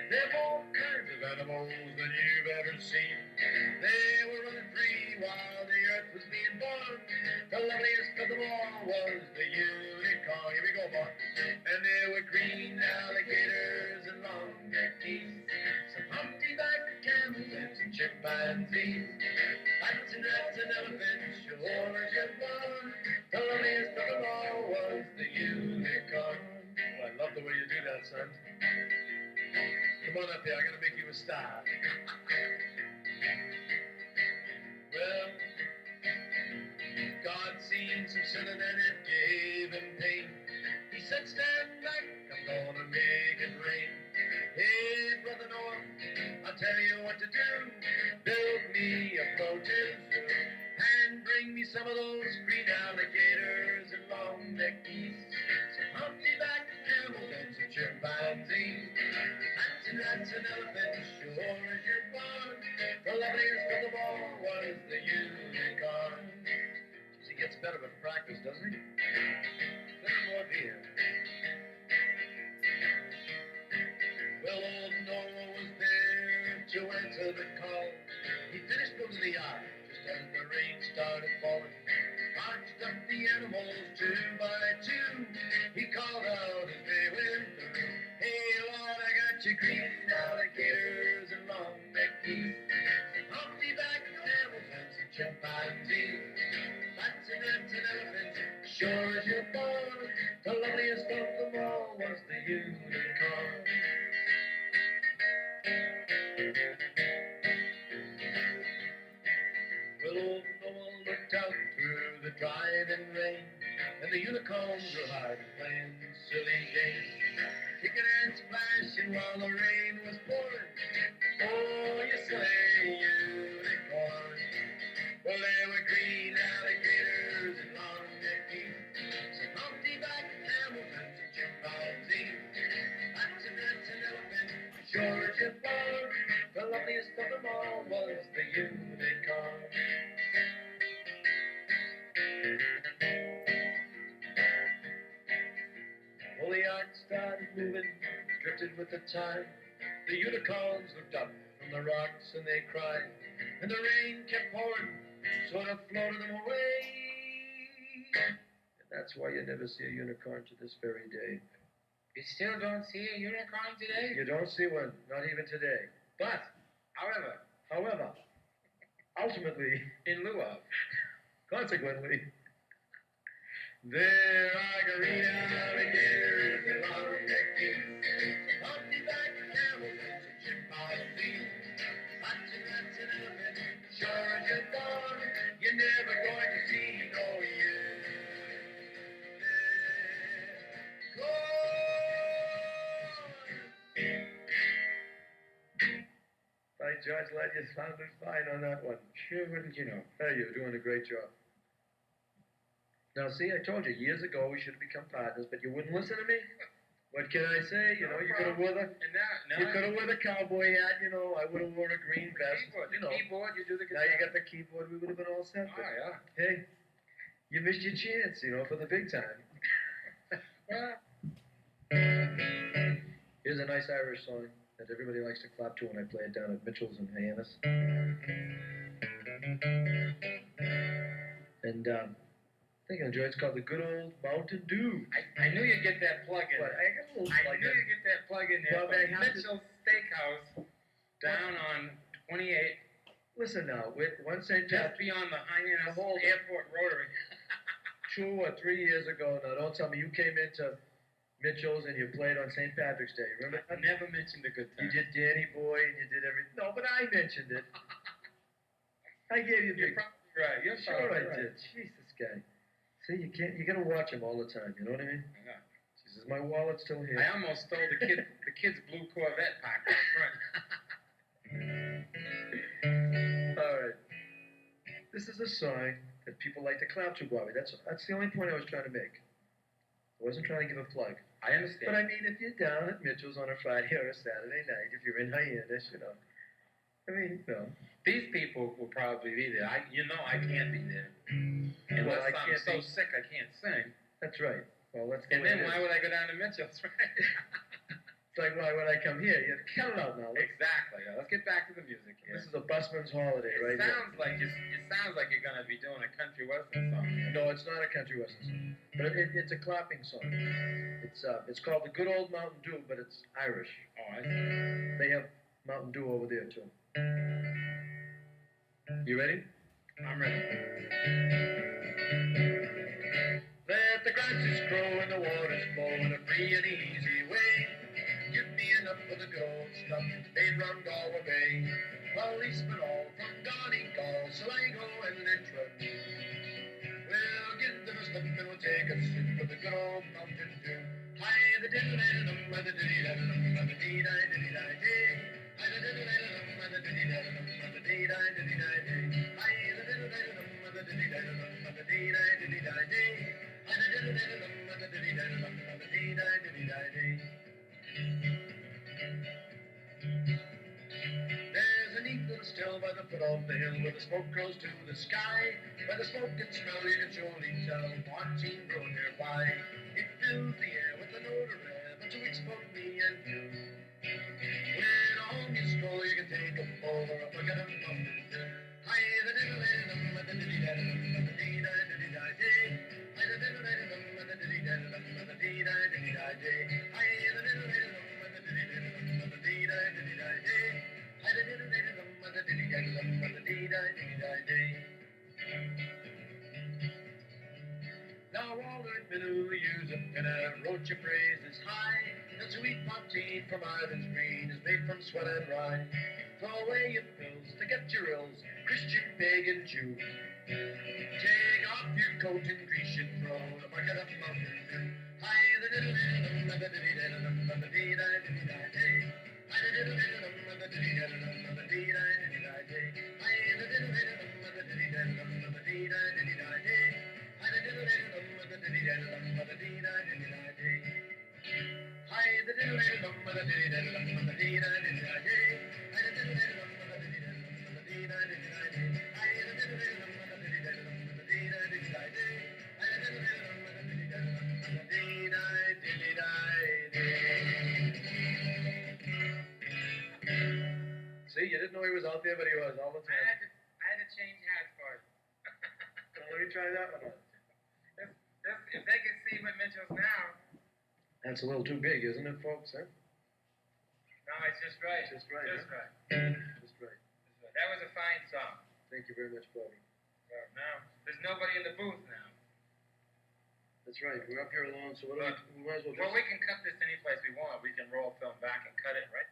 there were all kinds of animals that you've ever seen. They were running free while the earth was being born. The loveliest of them all was the unicorn. Here we go, boy. And there were green alligators and long-necked geese, some humpty-backed camels and some chimpanzees, bats and rats and elephants, sure as you're born. The loveliest of them all was the unicorn. Oh, I love the way you do that, son. Come on up here, I'm gonna make you a star. Well, God seen some sinning and it gave him pain. He said, stand back, I'm gonna make it rain. Hey, brother Noah, I'll tell you what to do. Build me a floating zoo and bring me some of those green alligators and long-necked geese, some humpty-backed camels and some chimpanzees, bats and rats and elephants, sure as you're born. The loveliest of them all was the unicorn. He gets better with practice, doesn't he? Little more beer. Well, old Noah was there to answer the call. He finished building the ark just as the rain started falling. Marched up the animals 2 by 2. He called out as they went through. Hey, Lord, I got you green alligators and long-necked geese, some humpty-backed camels and some chimpanzees, bats and rats and elephants, sure as you're born. The loveliest of them all was the unicorn. Well, old Noah looked out through the driving rain, and the unicorns were hiding, playing silly games, kicking and splashing while the rain was pouring. Oh, you silly unicorn. Well, there were green alligators and long-necked geese, some humpty-backed camels and some chimpanzees, bats and rats and elephants, sure as you're born. The loveliest of them all was the unicorn. Well, the ark started moving, drifted with the tide. The unicorns looked up from the rocks and they cried, and the rain kept pouring, sort of floated them away. And that's why you never see a unicorn to this very day. You still don't see a unicorn today? You don't see one, not even today. But, However, ultimately, in lieu of, consequently, there are green alligators and long-necked geese, humpty-backed camels and some chimpanzees, bats and rats and elephants, sure as you're born, you're never going to see no unicorn. George Led, you sounded fine on that one. Sure, wouldn't you know? Hey, you're doing a great job. Now, see, I told you years ago we should have become partners, but you wouldn't listen to me. What can I say? You know, you could have wore the cowboy hat. You know, I would have wore a green vest. Keyboard, you do the guitar. Now you got the keyboard. We would have been all set. Oh, yeah. Hey, you missed your chance. You know, for the big time. Here's a nice Irish song that everybody likes to clap to when I play it down at Mitchell's in Hyannis. And I think I enjoy it. It's called The Good Old Mountain Dew. I knew you'd get that plug in. What? I got a little I plug knew in. you'd get that plug in there. Well, From Mitchell's Steakhouse down on 28, Listen now, once I just beyond the Hyannis Airport Rotary. 2 or 3 years ago, now don't tell me you came into Mitchell's and you played on St. Patrick's Day. Remember? I never mentioned a good time. You did Danny Boy and you did everything. No, but I mentioned it. I gave you You're big. probably right. You're Sure probably I right. did. Jeez, this guy. See, you gotta watch him all the time. You know what I mean? Yeah. Jesus, my wallet's still here. I almost stole the kid's blue Corvette parked out front. All right. This is a song that people like to clap to, Bobby. That's the only point I was trying to make. I wasn't trying to give a plug. I understand. But I mean, if you're down at Mitchell's on a Friday or a Saturday night, if you're in Hyannis, you know. I mean, you know. These people will probably be there. I can't be there. Unless I I'm can't so be- sick I can't sing. That's right. Well, that's the And way then it why is. would I go down to Mitchell's, right? It's like, why would I come here? You cut it out now. Exactly. Let's get back to the music here. This is a busman's holiday right It here. sounds like you're gonna be doing a country western song. No, it's not a country western song, but it's a clapping song. It's called The Good Old Mountain Dew, but it's Irish. Oh, I see. They have Mountain Dew over there too. You ready? I'm ready. Let the grasses grow and the waters flow in a free and easy way. Give me enough of the good old stuff made round Galway Bay. Policemen all from Donegal, Sligo and Leitrim. We'll give them a slip and we'll take a sip of the good old Mountain Dew. Hi, the diddle-diddle-dum, the diddle-diddle-dum, the dee-di-diddle-di-day. Hi, the diddle-diddle-dum, the diddle-diddle-dum, the dee-di-diddle-di-day. Hi, the diddle-diddle-dum, the diddle-diddle-dum, the dee-di-diddle-di-day. Hi, the diddle-diddle-dum, the diddle-diddle-dum, the dee-di-diddle-di-day. There's a neat little still by the foot of the hill where the smoke goes to the sky. By the smoke and smell you can surely tell quarantine grown nearby. It fills the air with an odor ever to expose me and you. When on you stroll you can take a pull or a bucket of Mountain Dew. Hi, the diddle-diddle-dum, the diddle-diddle-dum, the dee-di-diddle-di-day. Hi, the diddle-diddle-dum, the diddle-diddle-dum, the dee-di-diddle-di-day. Hi, the diddle-diddle-dum, the diddle-diddle-dum, the dee-di-diddle-di-day. Hi, the diddle-diddle-dum, the diddle-diddle-dum, the dee-di-diddle-di-day. Now all right, middle use a pinna, wrote your praises high. The sweet poteen from Ivan's Green is made from sweat and rye. Throw away your pills to get your ills, Christian, pagan, Jew. Take off your coat and grease your throat, a bucket of Mountain Dew. Hi, the diddle-diddle-dum, the diddle-diddle-dum, the dee-di-diddle-di-day. Hi, the diddle-diddle-dum, the diddle-diddle-dum, the dee-di-diddle-di-day. Hi, the diddle-diddle-dum, the diddle-diddle-dum, the dee-di-diddle-di-day. Hi, the diddle-diddle-dum, the diddle-diddle-dum, the dee-di-diddle-di-day. Hi, the diddle-diddle-dum, the diddle-diddle-dum, the dee-di-diddle-di-day. Hi, the diddle-diddle-dum, the diddle-diddle-dum, the dee-di-diddle-di-day. Hi, the diddle-diddle-dum, the diddle-diddle-dum, the dee-di-diddle-di-day. Hi, the diddle-diddle-dum, the diddle-diddle-dum, the dee-di-diddle-di-day. See, you didn't know he was out there, but he was all the I time. had to change hats for it. Let me try that one. If they can see what Mitchell's now, That's a little too big, isn't it, folks? Huh? no, it's just right. Just right, Just huh? right. Just right. Just right. That was a fine song. Thank you very much, Bobby. Well, now, there's nobody in the booth now. That's right. We're up here alone, so we might as well just... Well, we can cut this any place we want. We can roll film back and cut it, right?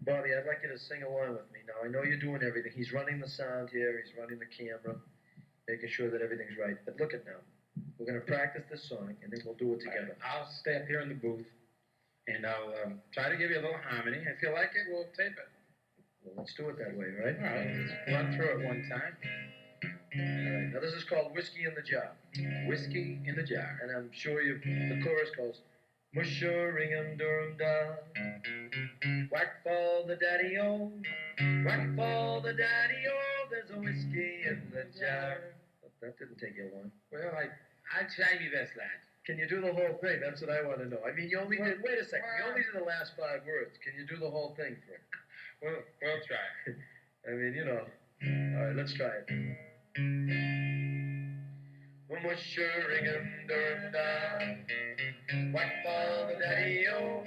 Bobby, I'd like you to sing along with me. Now, I know you're doing everything. He's running the sound here. He's running the camera, making sure that everything's right. But look at now. We're going to practice this song, and then we'll do it together. I'll stay up here in the booth, and I'll try to give you a little harmony. If you like it, we'll tape it. Let's do it that way, right? All right, let's run through it one time. All right. Now this is called Whiskey in the Jar. Whiskey in the jar. And I'm sure the chorus goes, Mushering Durham da. Whack for the daddy-o. Whack for the daddy-o. There's a whiskey in the jar. That didn't take you long. Well, I try me best, lad. Can you do the whole thing? That's what I want to know. I mean, you only did, wait a second, you only did the last 5 words. Can you do the whole thing for it? We'll try. I mean, you know. All right, let's try it. Mushering Durham da. Whack for the daddy-o.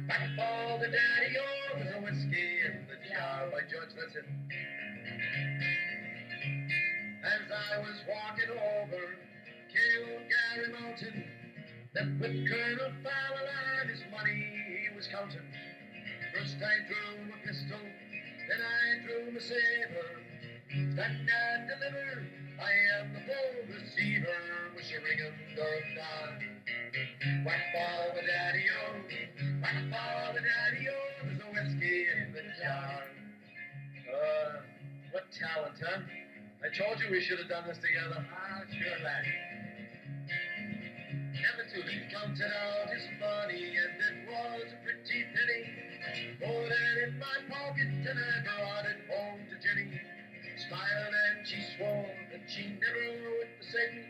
Whack for the daddy-o. There's a whiskey in the jar. By George, that's it. As I was walking over Gary Mountain, that with Colonel Fowler and his money he was counting. First I drew a pistol, then I drew my saber. Stand and deliver, I am the bold receiver. Mushering Durham da. Whack for the daddy-o, whack for the daddy-o. There's a whiskey in the jar. What talent, huh? I told you we should have done this together. Ah, sure, lad. Never to be counted out his money, and it was a pretty penny. More than in my pocket, and I brought it home to Jenny. Smiled and she swore that she never would forsake me.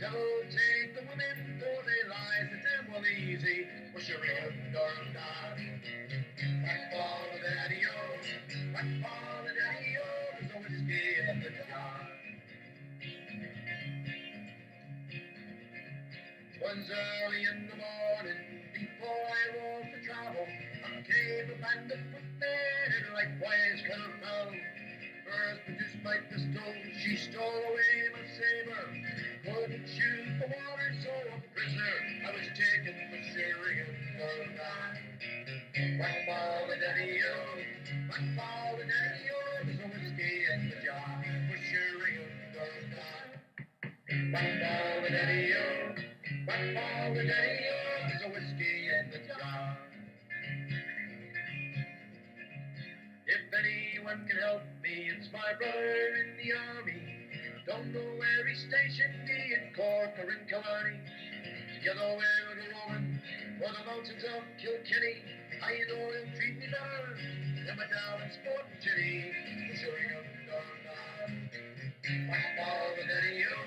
Devil take the women, for they lies the devil easy. Mushering Durham da. Whack for the daddy-o, whack for the daddy-o. There's a whiskey in the jar. Was early in the morning, before I rose to travel, up came a band of footmen, and likewise Colonel Fowler. First produced my pistol, she stole away my saber. Couldn't shoot the water, so a prisoner I was taken for sharing Durham da. Whack for the daddy-o, whack for the daddy-o. There's a whiskey in the jar for sharing Durham da. Whack for the daddy-o, whack for the daddy-o. There's a whiskey in the jar. If anyone can help me, it's my brother in the army. Don't know where he's stationed, me in Cork or in Killarney. Together we're going for the mountains of Kilkenny. I know he'll treat me better than my down in Sport Jenny. Mushering Durham da. Whack for the daddy-o,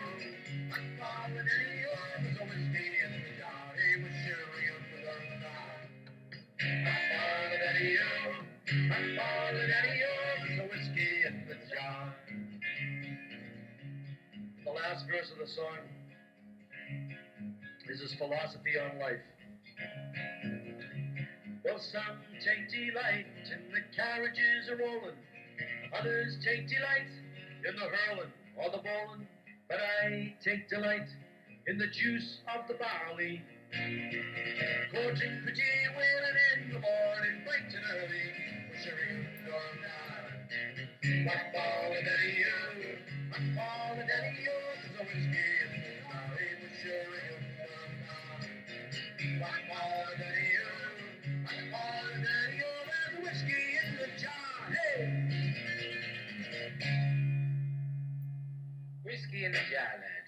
whack for the daddy-o. There's a whiskey in the jar. Hey, mushering Durham da. Whack for the daddy-o, whack for the daddy-o. There's a whiskey in the jar. The last verse of the song is his philosophy on life. Well, some take delight in the carriages a-rolling, others take delight in the hurling or the bowling, but I take delight in the juice of the barley. Courting pretty women in the morning, bright and early, Mushering Durham da. Whack for the daddy-o, whack for the daddy-o. There's a whiskey in the jar. Hey, Mushering Durham da. Whack for the daddy-o, whack for the daddy-o. There's a whiskey in the jar. Hey! Whiskey in the jar, lad.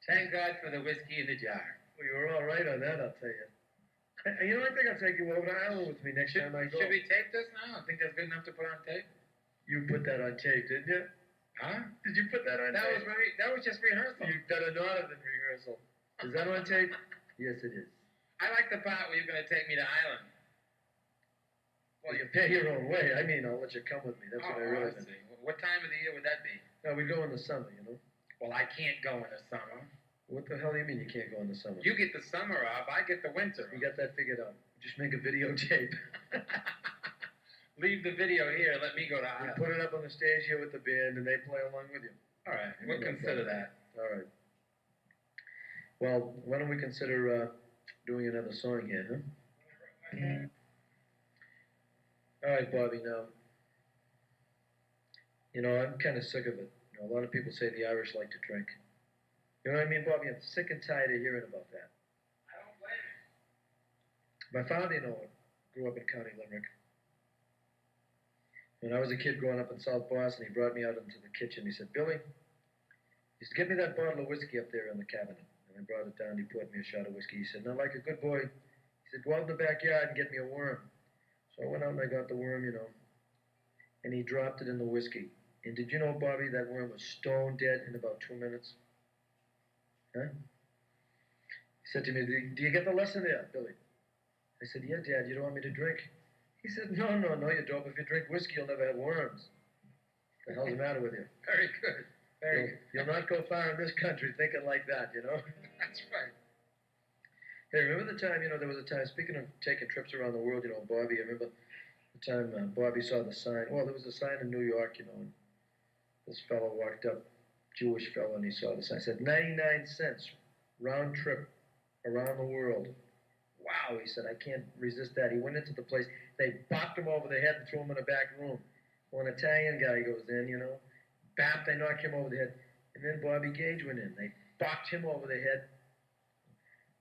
Thank God for the whiskey in the jar. Well, you were all right on that, I'll tell you. You know, I think I'll take you over to Ireland with me next time I go. Should we tape this now? I think that's good enough to put on tape. You put that on tape, didn't you? Huh? Did you put that on tape? That was just rehearsal. You've done a lot of rehearsal. Is that on tape? Yes, it is. I like the part where you're going to take me to Ireland. Well, you pay your own way. I mean, I'll let you come with me. That's what I really mean. See. What time of the year would that be? No, we go in the summer, you know. Well, I can't go in the summer. What the hell do you mean you can't go in the summer? You get the summer off, I get the winter. We got that figured out. Just make a videotape. Leave the video here, let me go to We Ireland. put it up on the stage here with the band, and they play along with you. All right, we'll consider that. All right. Well, why don't we consider doing another song here, huh? All right, Bobby, now, you know, I'm kind of sick of it. You know, a lot of people say the Irish like to drink. You know what I mean, Bobby? I'm sick and tired of hearing about that. I don't blame you. My father, you know, grew up in County Limerick. When I was a kid growing up in South Boston, he brought me out into the kitchen. He said, Billy, he said, get me that bottle of whiskey up there in the cabinet. And I brought it down. He poured me a shot of whiskey. He said, now, like a good boy, he said, go out in the backyard and get me a worm. So I went out and I got the worm, and he dropped it in the whiskey. And did you know, Bobby, that worm was stone dead in about 2 minutes? Huh? He said to me, do you get the lesson there, Billy? I said, yeah, Dad, you don't want me to drink? He said, no, you don't. If you drink whiskey, you'll never have worms. What the hell's the matter with you? Very good. Very good. You'll not go far in this country thinking like that, That's right. Hey, remember the time, there was a time, speaking of taking trips around the world, Bobby, I remember the time Bobby saw the sign. Well, there was a sign in New York, and this fellow walked up, Jewish fellow, and he saw the sign. It said 99 cents, round trip around the world. Wow, he said, I can't resist that. He went into the place. They bopped him over the head and threw him in a back room. Well, an Italian guy goes in, bapped, they knocked him over the head. And then Bobby Gage went in. They bopped him over the head.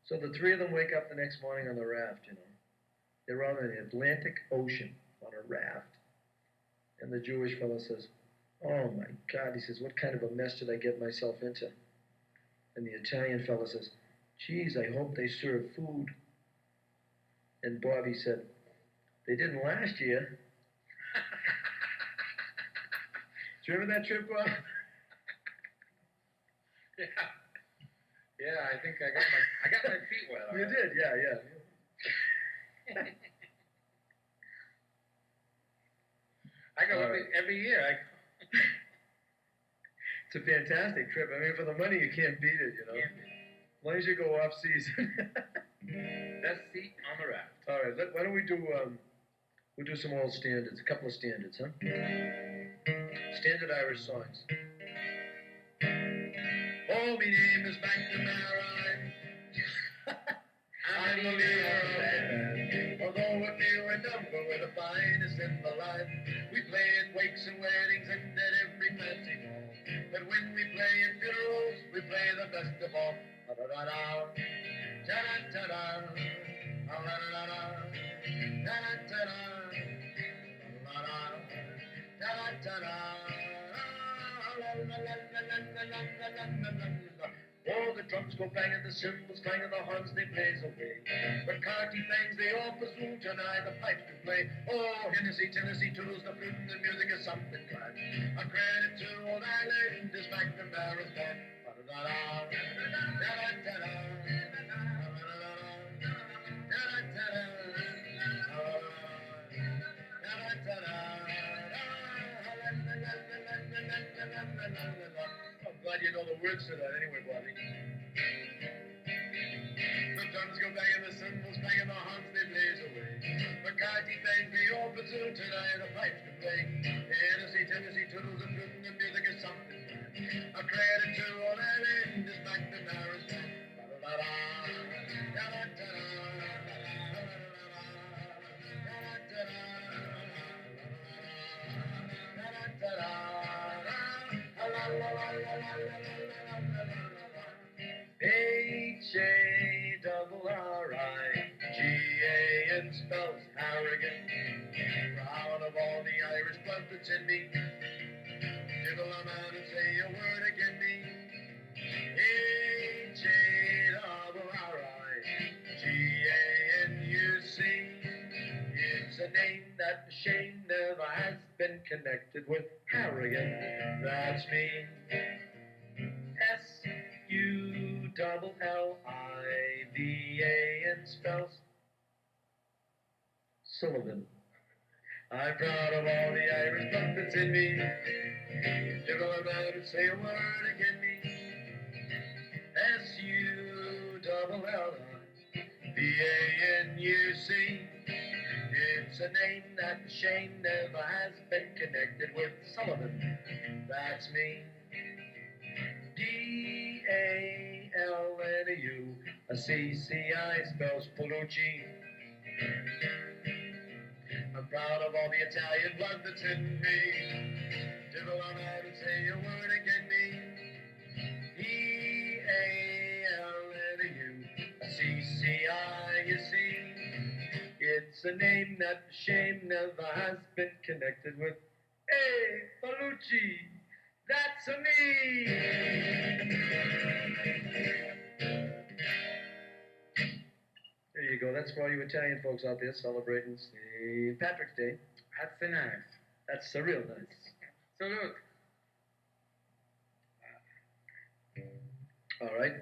So the three of them wake up the next morning on the raft, They're out in the Atlantic Ocean on a raft. And the Jewish fellow says, oh, my God. He says, what kind of a mess did I get myself into? And the Italian fellow says, geez, I hope they serve food. And Bobby said, they didn't last year. Do you remember that trip, Bob? Yeah, I think I got my feet wet. You did, yeah. I go every year. It's a fantastic trip. I mean, for the money, you can't beat it, Yeah. As long as you go off season. Best seat on the raft. All right, why don't we do, we'll do some old standards, a couple of standards, huh? Standard Irish songs. Oh, me name is McNamara. I'm the leader of the band. Although a few and number, we're the finest in the land. We play at wakes and weddings and at every fancy ball. But when we play at funerals, we play the best of all. Da-da-da-da, da-da-da-da, da-da-da-da, da-da-da-da, da-da-da-da, oh, the drums go banging, the cymbals clanging, the horns they blaze away. But Carty bangs, they all pursue tonight, the pipes to play. Oh, Hennessy, Tennessee, toodles, the flute and the music is something grand. A credit to old Ireland, this McNamara's band. I'm glad you know the words to that anyway, Bobby. The drums go banging, the cymbals banging, the horns they blaze away. McCarthy bangs, the old bassoon tonight, the pipes to play. Tennessee, Tennessee, toodles, the flute and the music is something grand. A credit to all Ireland, this McNamara's band. H-A-R-R-I-G-A-N spells Harrigan. Proud of all the Irish blood that's in me. Jiggle them out and say a word again me. H-A-R-R-I-G-A-N-U-C. It's a name that shame never has been connected with Harrigan. That's me. S-U-L-L-I-V-A-N spells Sullivan. I'm proud of all the Irish blood that's in me. Jiggle them out and say a word again me. S-U-L-L-I-V-A-N-U-C. It's a name that shame never has been connected with Sullivan. That's me. D-A-L-N-U-C-C-I spells Palucci. I'm proud of all the Italian blood that's in me. Jiggle on out and say a word again me. D-A-L-N-U-C-C-I, you see. It's a a name that shame never has been connected with. Hey, Balucci, that's a me. There you go. That's for all you Italian folks out there celebrating St. Patrick's Day. That's the nice. That's the real nice. Salute. All right.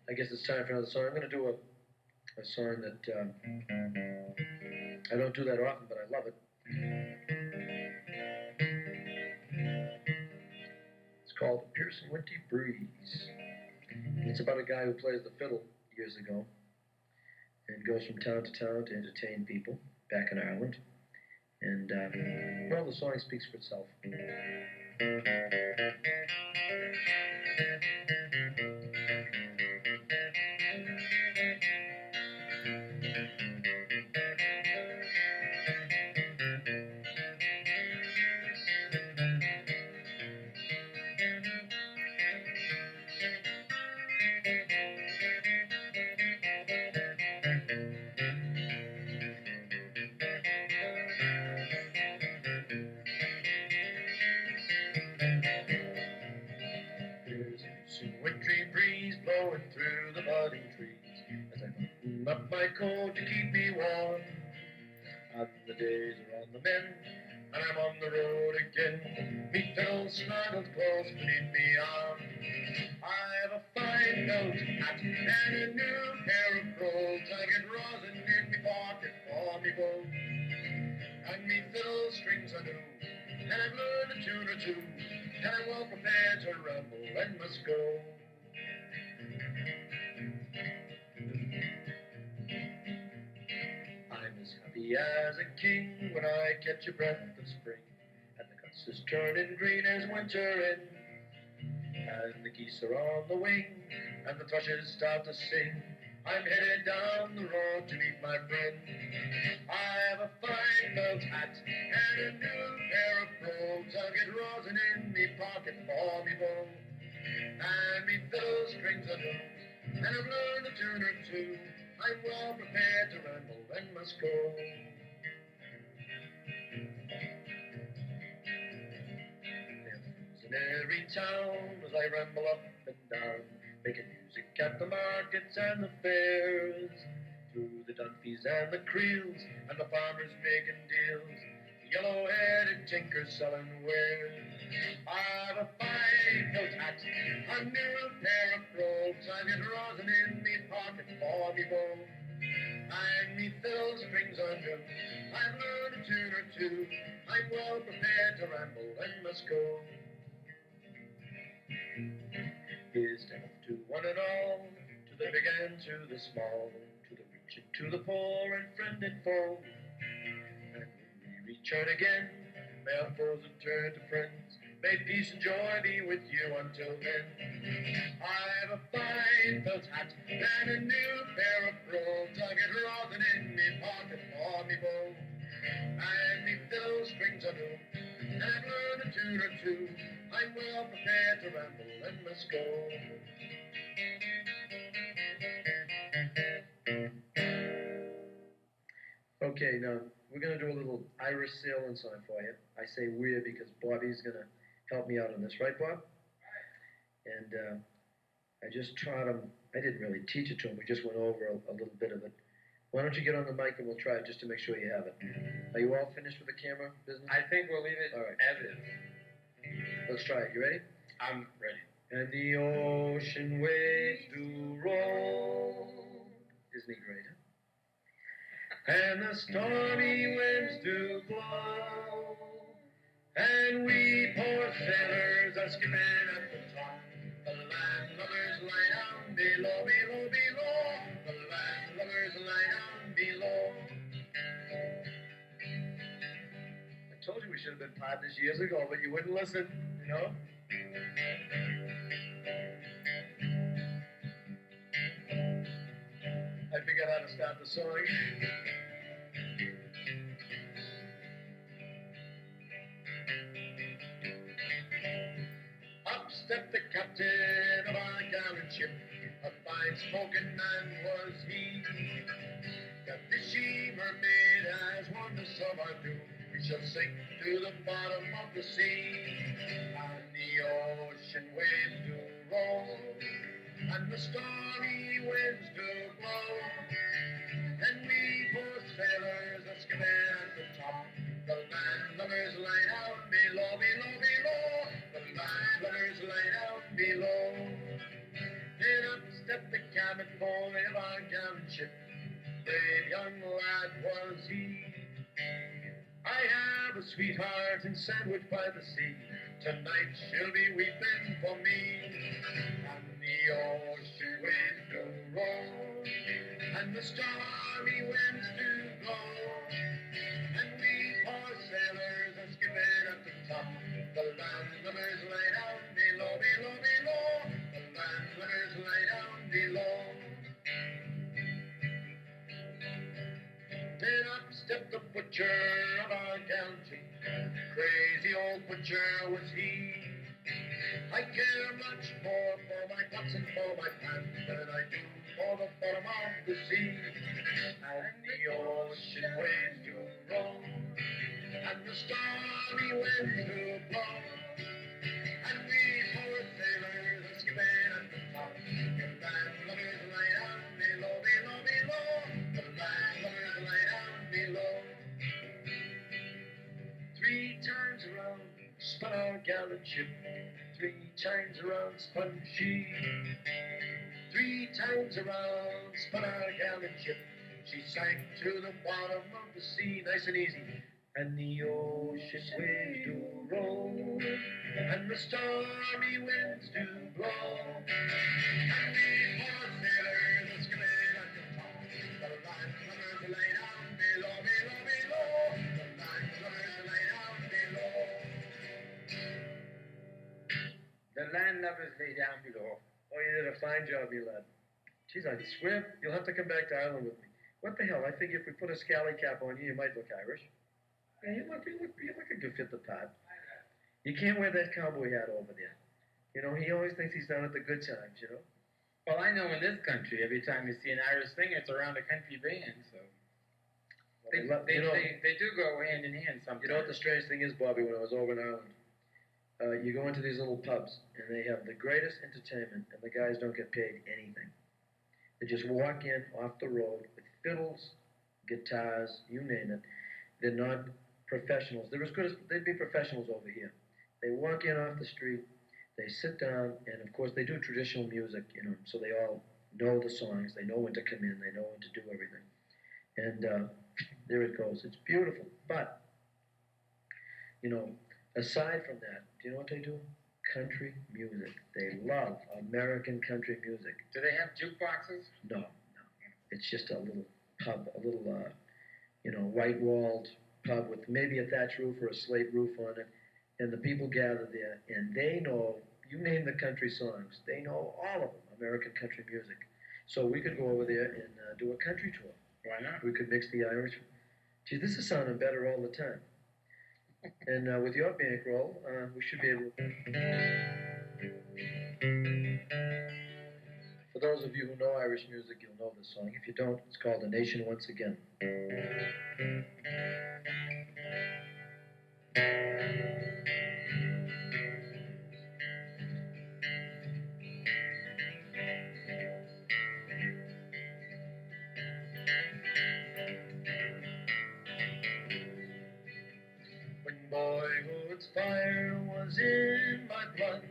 I guess it's time for another song. I'm going to do a song that I don't do that often, but I love it. It's called Pearson Winty Breeze. It's about a guy who plays the fiddle years ago and goes from town to town to entertain people back in Ireland. And, well, the song speaks for itself. Wintry breeze blowing through the budding trees as I button up my coat to keep me warm. And the days are on the mend, and I'm on the road again. Me fiddle snuggled close beneath me arm. I have a fine felt hat and a new pair of clothes. I get rosin in me pocket for me bow, and me fiddle strings are new, and I've learned a tune or two, and I'm well prepared to ramble and must go. I'm as happy as a king when I catch a breath of spring, and the grass is turning green as winter in, and the geese are on the wing, and the thrushes start to sing. I'm headed down the road to meet my friend. I have a fine felt hat and a new pair of clothes. I'll get rosin in me pocket for me bow, and me fiddle strings are new, and I've learned a tune or two. I'm well prepared to ramble and must go. In every town as I ramble up and down, making music at the markets and the fairs, through the Dunphys and the Creels, and the farmers making deals, the yellow-headed tinkers selling wares. I have a fine felt hat, a new pair of clothes. I get rosin in me pocket for me bow, and me fiddle strings are new. I've learned a tune or two. I'm well prepared to ramble and must go. Here's to health to one and all, to the big and to the small, to the rich and to the poor, and friend and foe. And when we return again, may our foes have turned to friends. May peace and joy be with you until then. I have a fine felt hat and a new pair of clothes. I get rosin in me pocket for me bow, and me fiddle strings are new, and I've learned a tune or two. I'm well prepared to ramble and must go. Okay, now we're going to do a little Irish sailing song for you. I say we're because Bobby's going to help me out on this, right, Bob? And I just taught him. I didn't really teach it to him. We just went over a little bit of it. Why don't you get on the mic and we'll try it just to make sure you have it. Are you all finished with the camera business? I think we'll leave it all right. as is. Let's try it. You ready? I'm ready. And the ocean waves do roll. Isn't he great, huh? And the stormy winds do blow. And we poor sailors are skipping at the top. The landlubbers lie down below, below, below. The landlubbers lie down below. I told you we should have been partners years ago, but you wouldn't listen, you know? I figured out how to start the song. Up stepped the captain of our gallant ship, a wide-spoken man was he. The fishy mermaid has warned us of our doom. We shall sink to the bottom of the sea, and the ocean waves do roll, and the stormy winds do blow. And we poor sailors are skimming at the top. The landlubbers lie down below, below, below. The landlubbers lie down below. Then up stepped the cabin boy of our gallant ship. Brave young lad was he. I have a sweetheart in Sandwich by the sea. Tonight she'll be weeping for me. And the ocean waves do roll, and the stormy winds do blow. And we poor sailors are skipping at the top. The landlubbers lie down below, below, below. The landlubbers lie down below. Then up stepped the butcher of our gallantry. Crazy old butcher was he. I care much more for my pots and for my pans than I do for the bottom of the sea. And the ocean waves do roll, and the stormy winds do blow. And we poor sailors are skipping at the top. The landlubbers lie down below, below, below. The landlubbers lie down below. 3 times around spun our gallant ship. 3 times around spun she. 3 times around spun our gallant ship. She sank to the bottom of the sea, nice and easy. And the ocean waves do roll, and the stormy winds do blow. And we poor sailors are skimming at the top. The landlubbers lay down below, below, below. The landlubbers lay down below. The landlubbers lay down below. Oh, you did a fine job, you lad. Geez, I swear you'll have to come back to Ireland with me. What the hell? I figure if we put a scally cap on you, you might look Irish. Yeah, you look like you fit the part. You can't wear that cowboy hat over there. You know, he always thinks he's down at the good times, you know. Well, I know in this country, every time you see an Irish singer, it's around a country band, so. Well, They do go hand in hand sometimes. You know what the strange thing is, Bobby, when I was over in Ireland? You go into these little pubs, and they have the greatest entertainment, and the guys don't get paid anything. They just walk in off the road with fiddles, guitars, you name it. They're not professionals. They're as good as they'd be professionals over here. They walk in off the street, they sit down, and of course they do traditional music, you know, so they all know the songs, they know when to come in, they know when to do everything. And there it goes. It's beautiful. But, you know, aside from that, do you know what they do? Country music. They love American country music. Do they have jukeboxes? No. It's just a little pub, a little, white-walled pub with maybe a thatch roof or a slate roof on it. And the people gather there, and they know, you name the country songs, they know all of them, American country music. So we could go over there and do a country tour. Why not? We could mix the Irish. Gee, this is sounding better all the time. And with your bankroll, we should be able to... For those of you who know Irish music, you'll know this song. If you don't, it's called A Nation Once Again. When boyhood's fire was in my blood,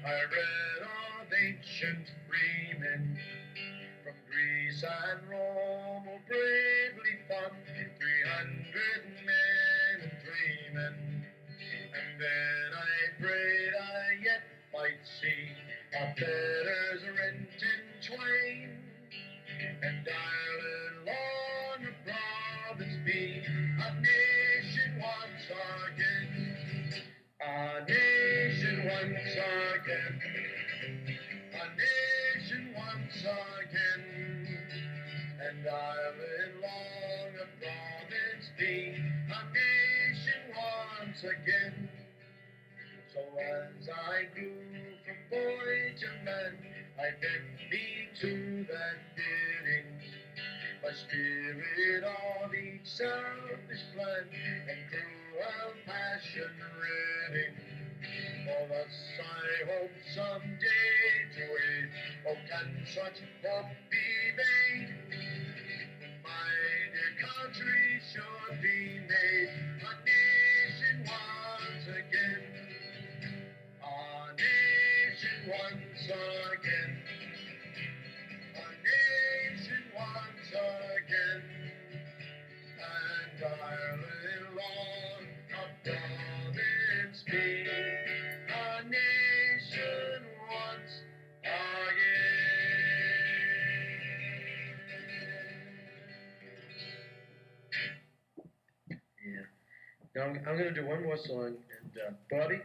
I read of ancient freemen from Greece and Rome who bravely fought, 300 men and 3 men. And then I prayed I yet might see our fetters rent in twain, and Ireland long a province be, a nation once again, a nation once again, a nation once again, and Ireland long a province be, a nation once again. So as I grew from boy to man, I beg me to that bidding. My spirit of each selfish plan and cruel passion ridding. For thus I hope someday to wait. Oh, can such hope be made? When my dear country should be made a nation once again. A nation once again. A nation once again. And Ireland long of province be. A nation once again. Yeah. Now I'm going to do one more song, and Bobby, it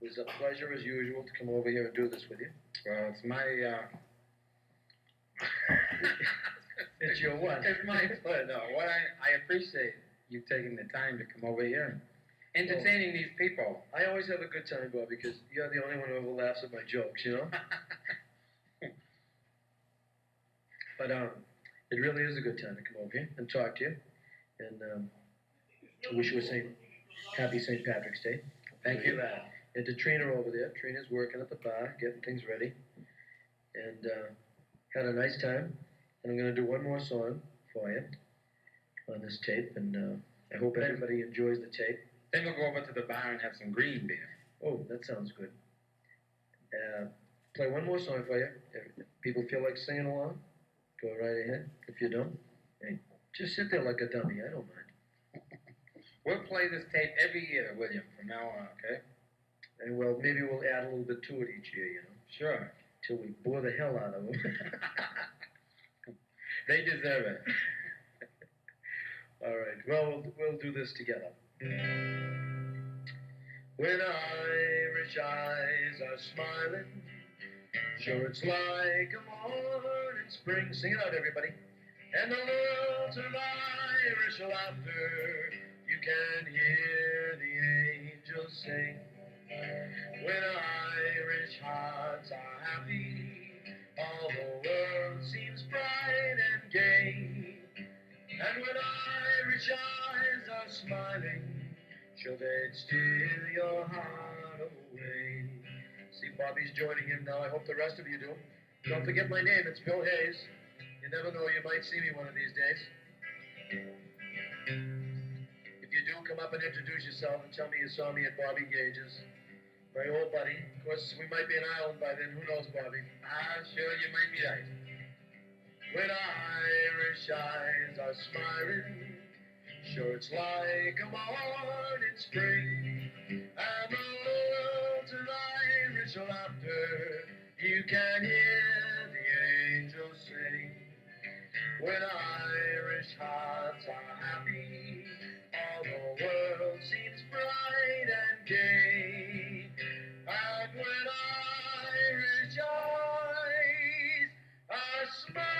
was a pleasure as usual to come over here and do this with you. Well, it's my, It's your what? It's my pleasure. No, what I appreciate you taking the time to come over here and entertaining these people. I always have a good time, Bobby, because you're the only one who ever laughs at my jokes, you know? But it really is a good time to come over here and talk to you. And I wish you a happy St. Patrick's Day. Thank you, lad. And to Trina over there. Trina's working at the bar, getting things ready. And had a nice time. And I'm going to do one more song for you on this tape. And I hope everybody enjoys the tape. Then we'll go over to the bar and have some green beer. Oh, that sounds good. Play one more song for you. If people feel like singing along, go right ahead. If you don't, hey, just sit there like a dummy. I don't mind. We'll play this tape every year, William, from now on, okay? And well, maybe we'll add a little bit to it each year, you know. Sure. Till we bore the hell out of them. They deserve it. All right. Well, we'll do this together. When Irish eyes are smiling, sure it's like a morning spring. Sing it out, everybody. And the lilt of Irish laughter, you can hear the angels sing. When Irish hearts are happy, all the world seems bright and gay. And when Irish eyes are smiling, sure they'd steal your heart away. See, Bobby's joining him now. I hope the rest of you do. Don't forget my name. It's Bill Hayes. You never know. You might see me one of these days. If you do, come up and introduce yourself and tell me you saw me at Bobby Gage's. My old buddy. Of course, we might be in Ireland by then. Who knows, Bobby? Sure, you might be right. When Irish eyes are smiling, sure it's like a morning spring. And the lilt of Irish laughter, you can hear the angels sing. When Irish hearts are happy, all the world seems bright and gay. And when Irish eyes are smiling,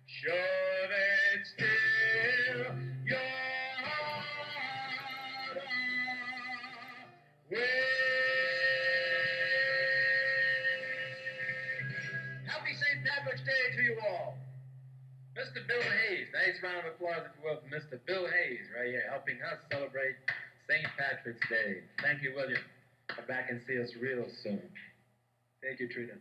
sure they'd steal your heart away. Happy St. Patrick's Day to you all. Mr. Bill Hayes. Nice round of applause, if you will, for Mr. Bill Hayes right here, helping us celebrate St. Patrick's Day. Thank you, William. Come back and see us real soon. Thank you, Trina.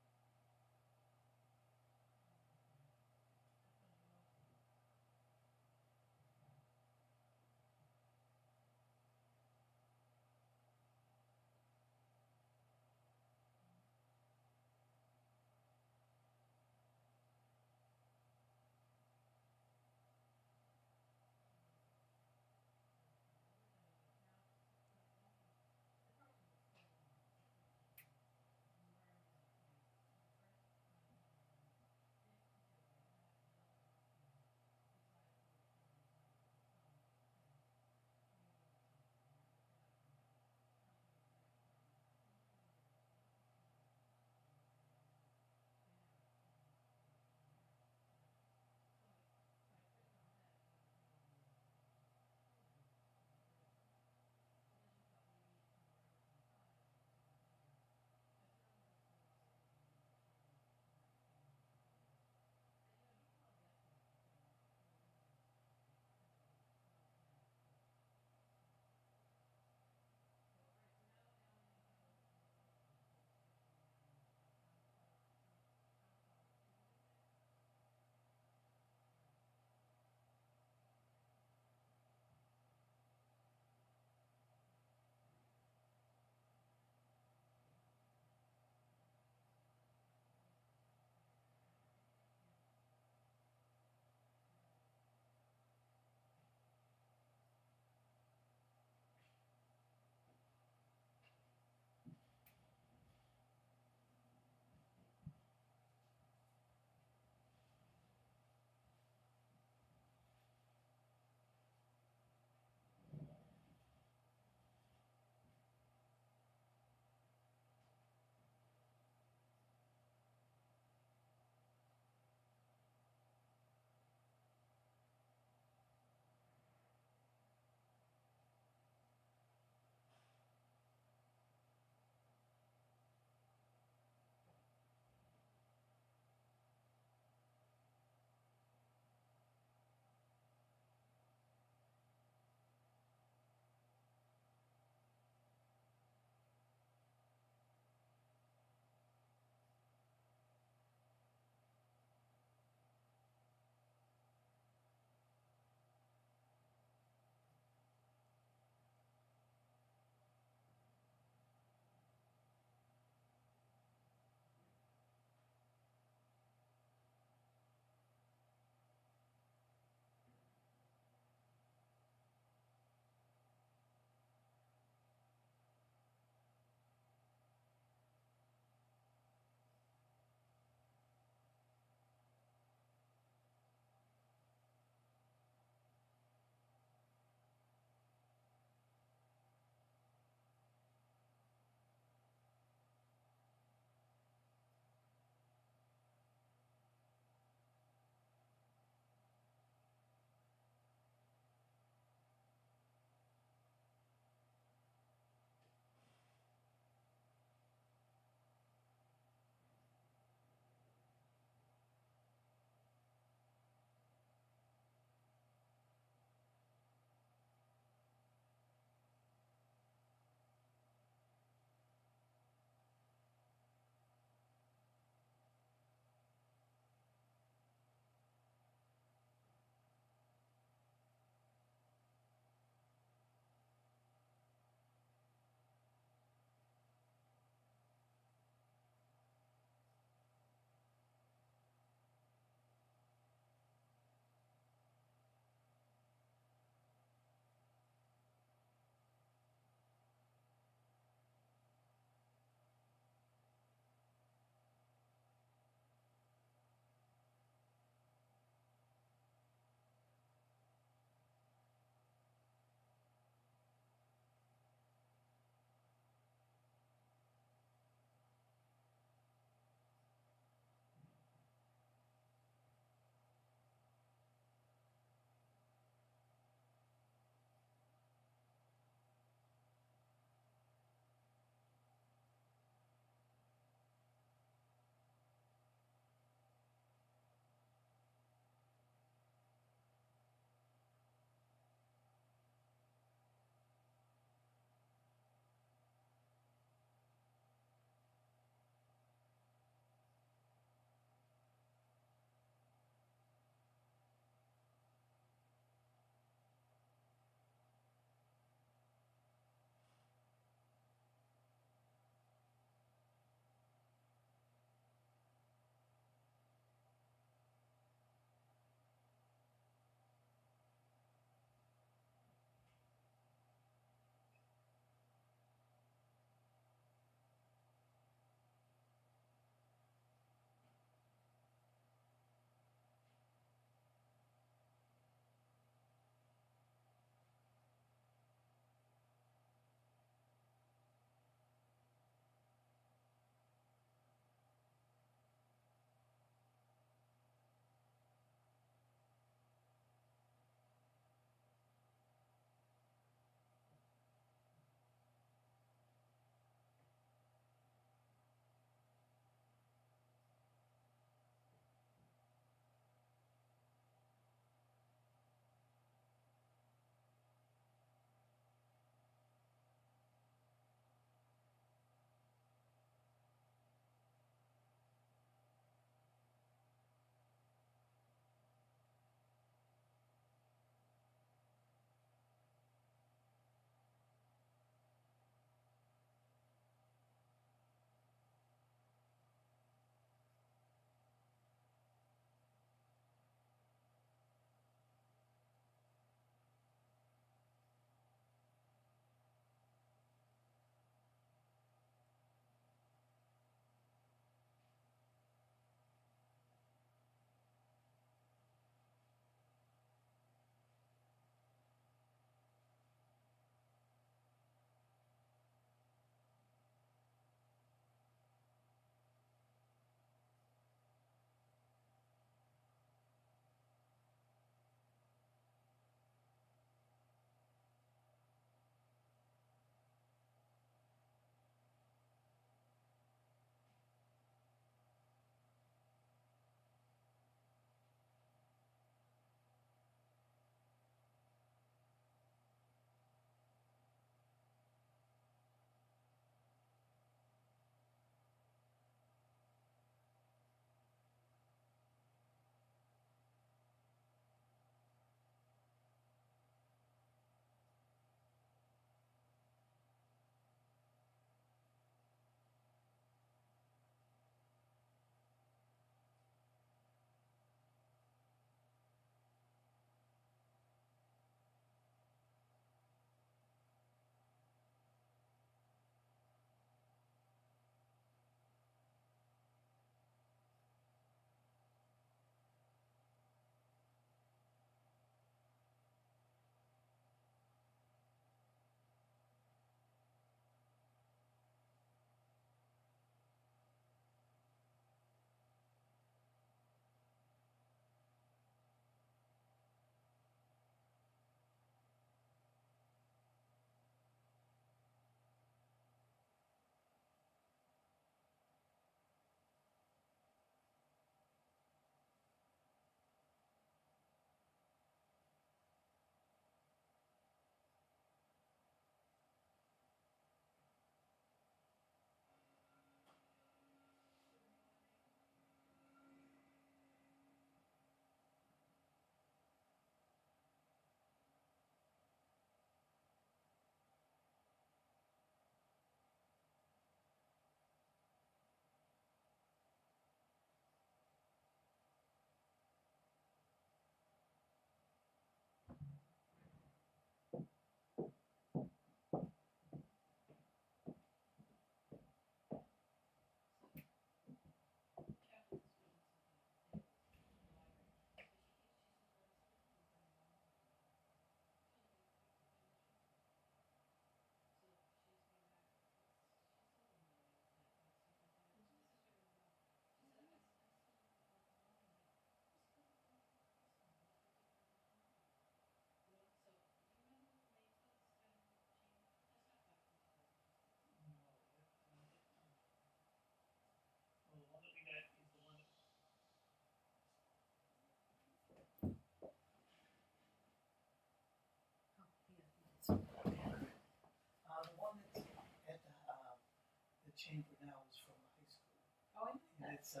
It's so.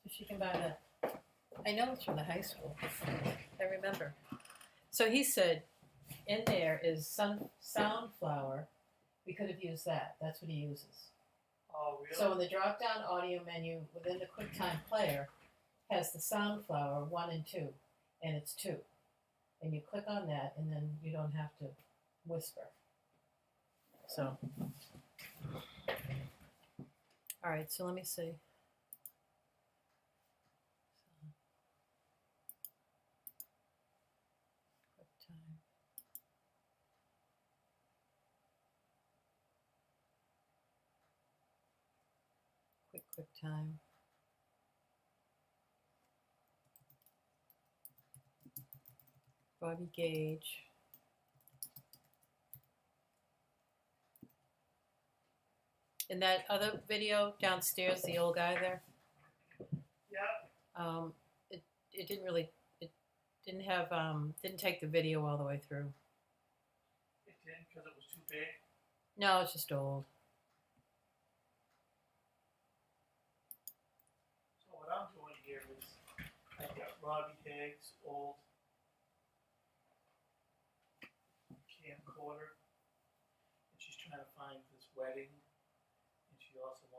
If she can buy that. I know it's from the high school. I remember. So he said, in there is Soundflower. We could have used that. That's what he uses. Oh, really? So in the drop-down audio menu within the QuickTime player has the Soundflower 1 and 2, and it's 2. And you click on that, and then you don't have to whisper. So, all right. So let me see. QuickTime. QuickTime. Bobby Gage. In that other video downstairs, the old guy there, Yeah. it didn't really, it didn't have, didn't take the video all the way through. It didn't because it was too big. No, it's just old. So what I'm doing here is I've got Robbie Haig's old camcorder, and she's trying to find this wedding, and she also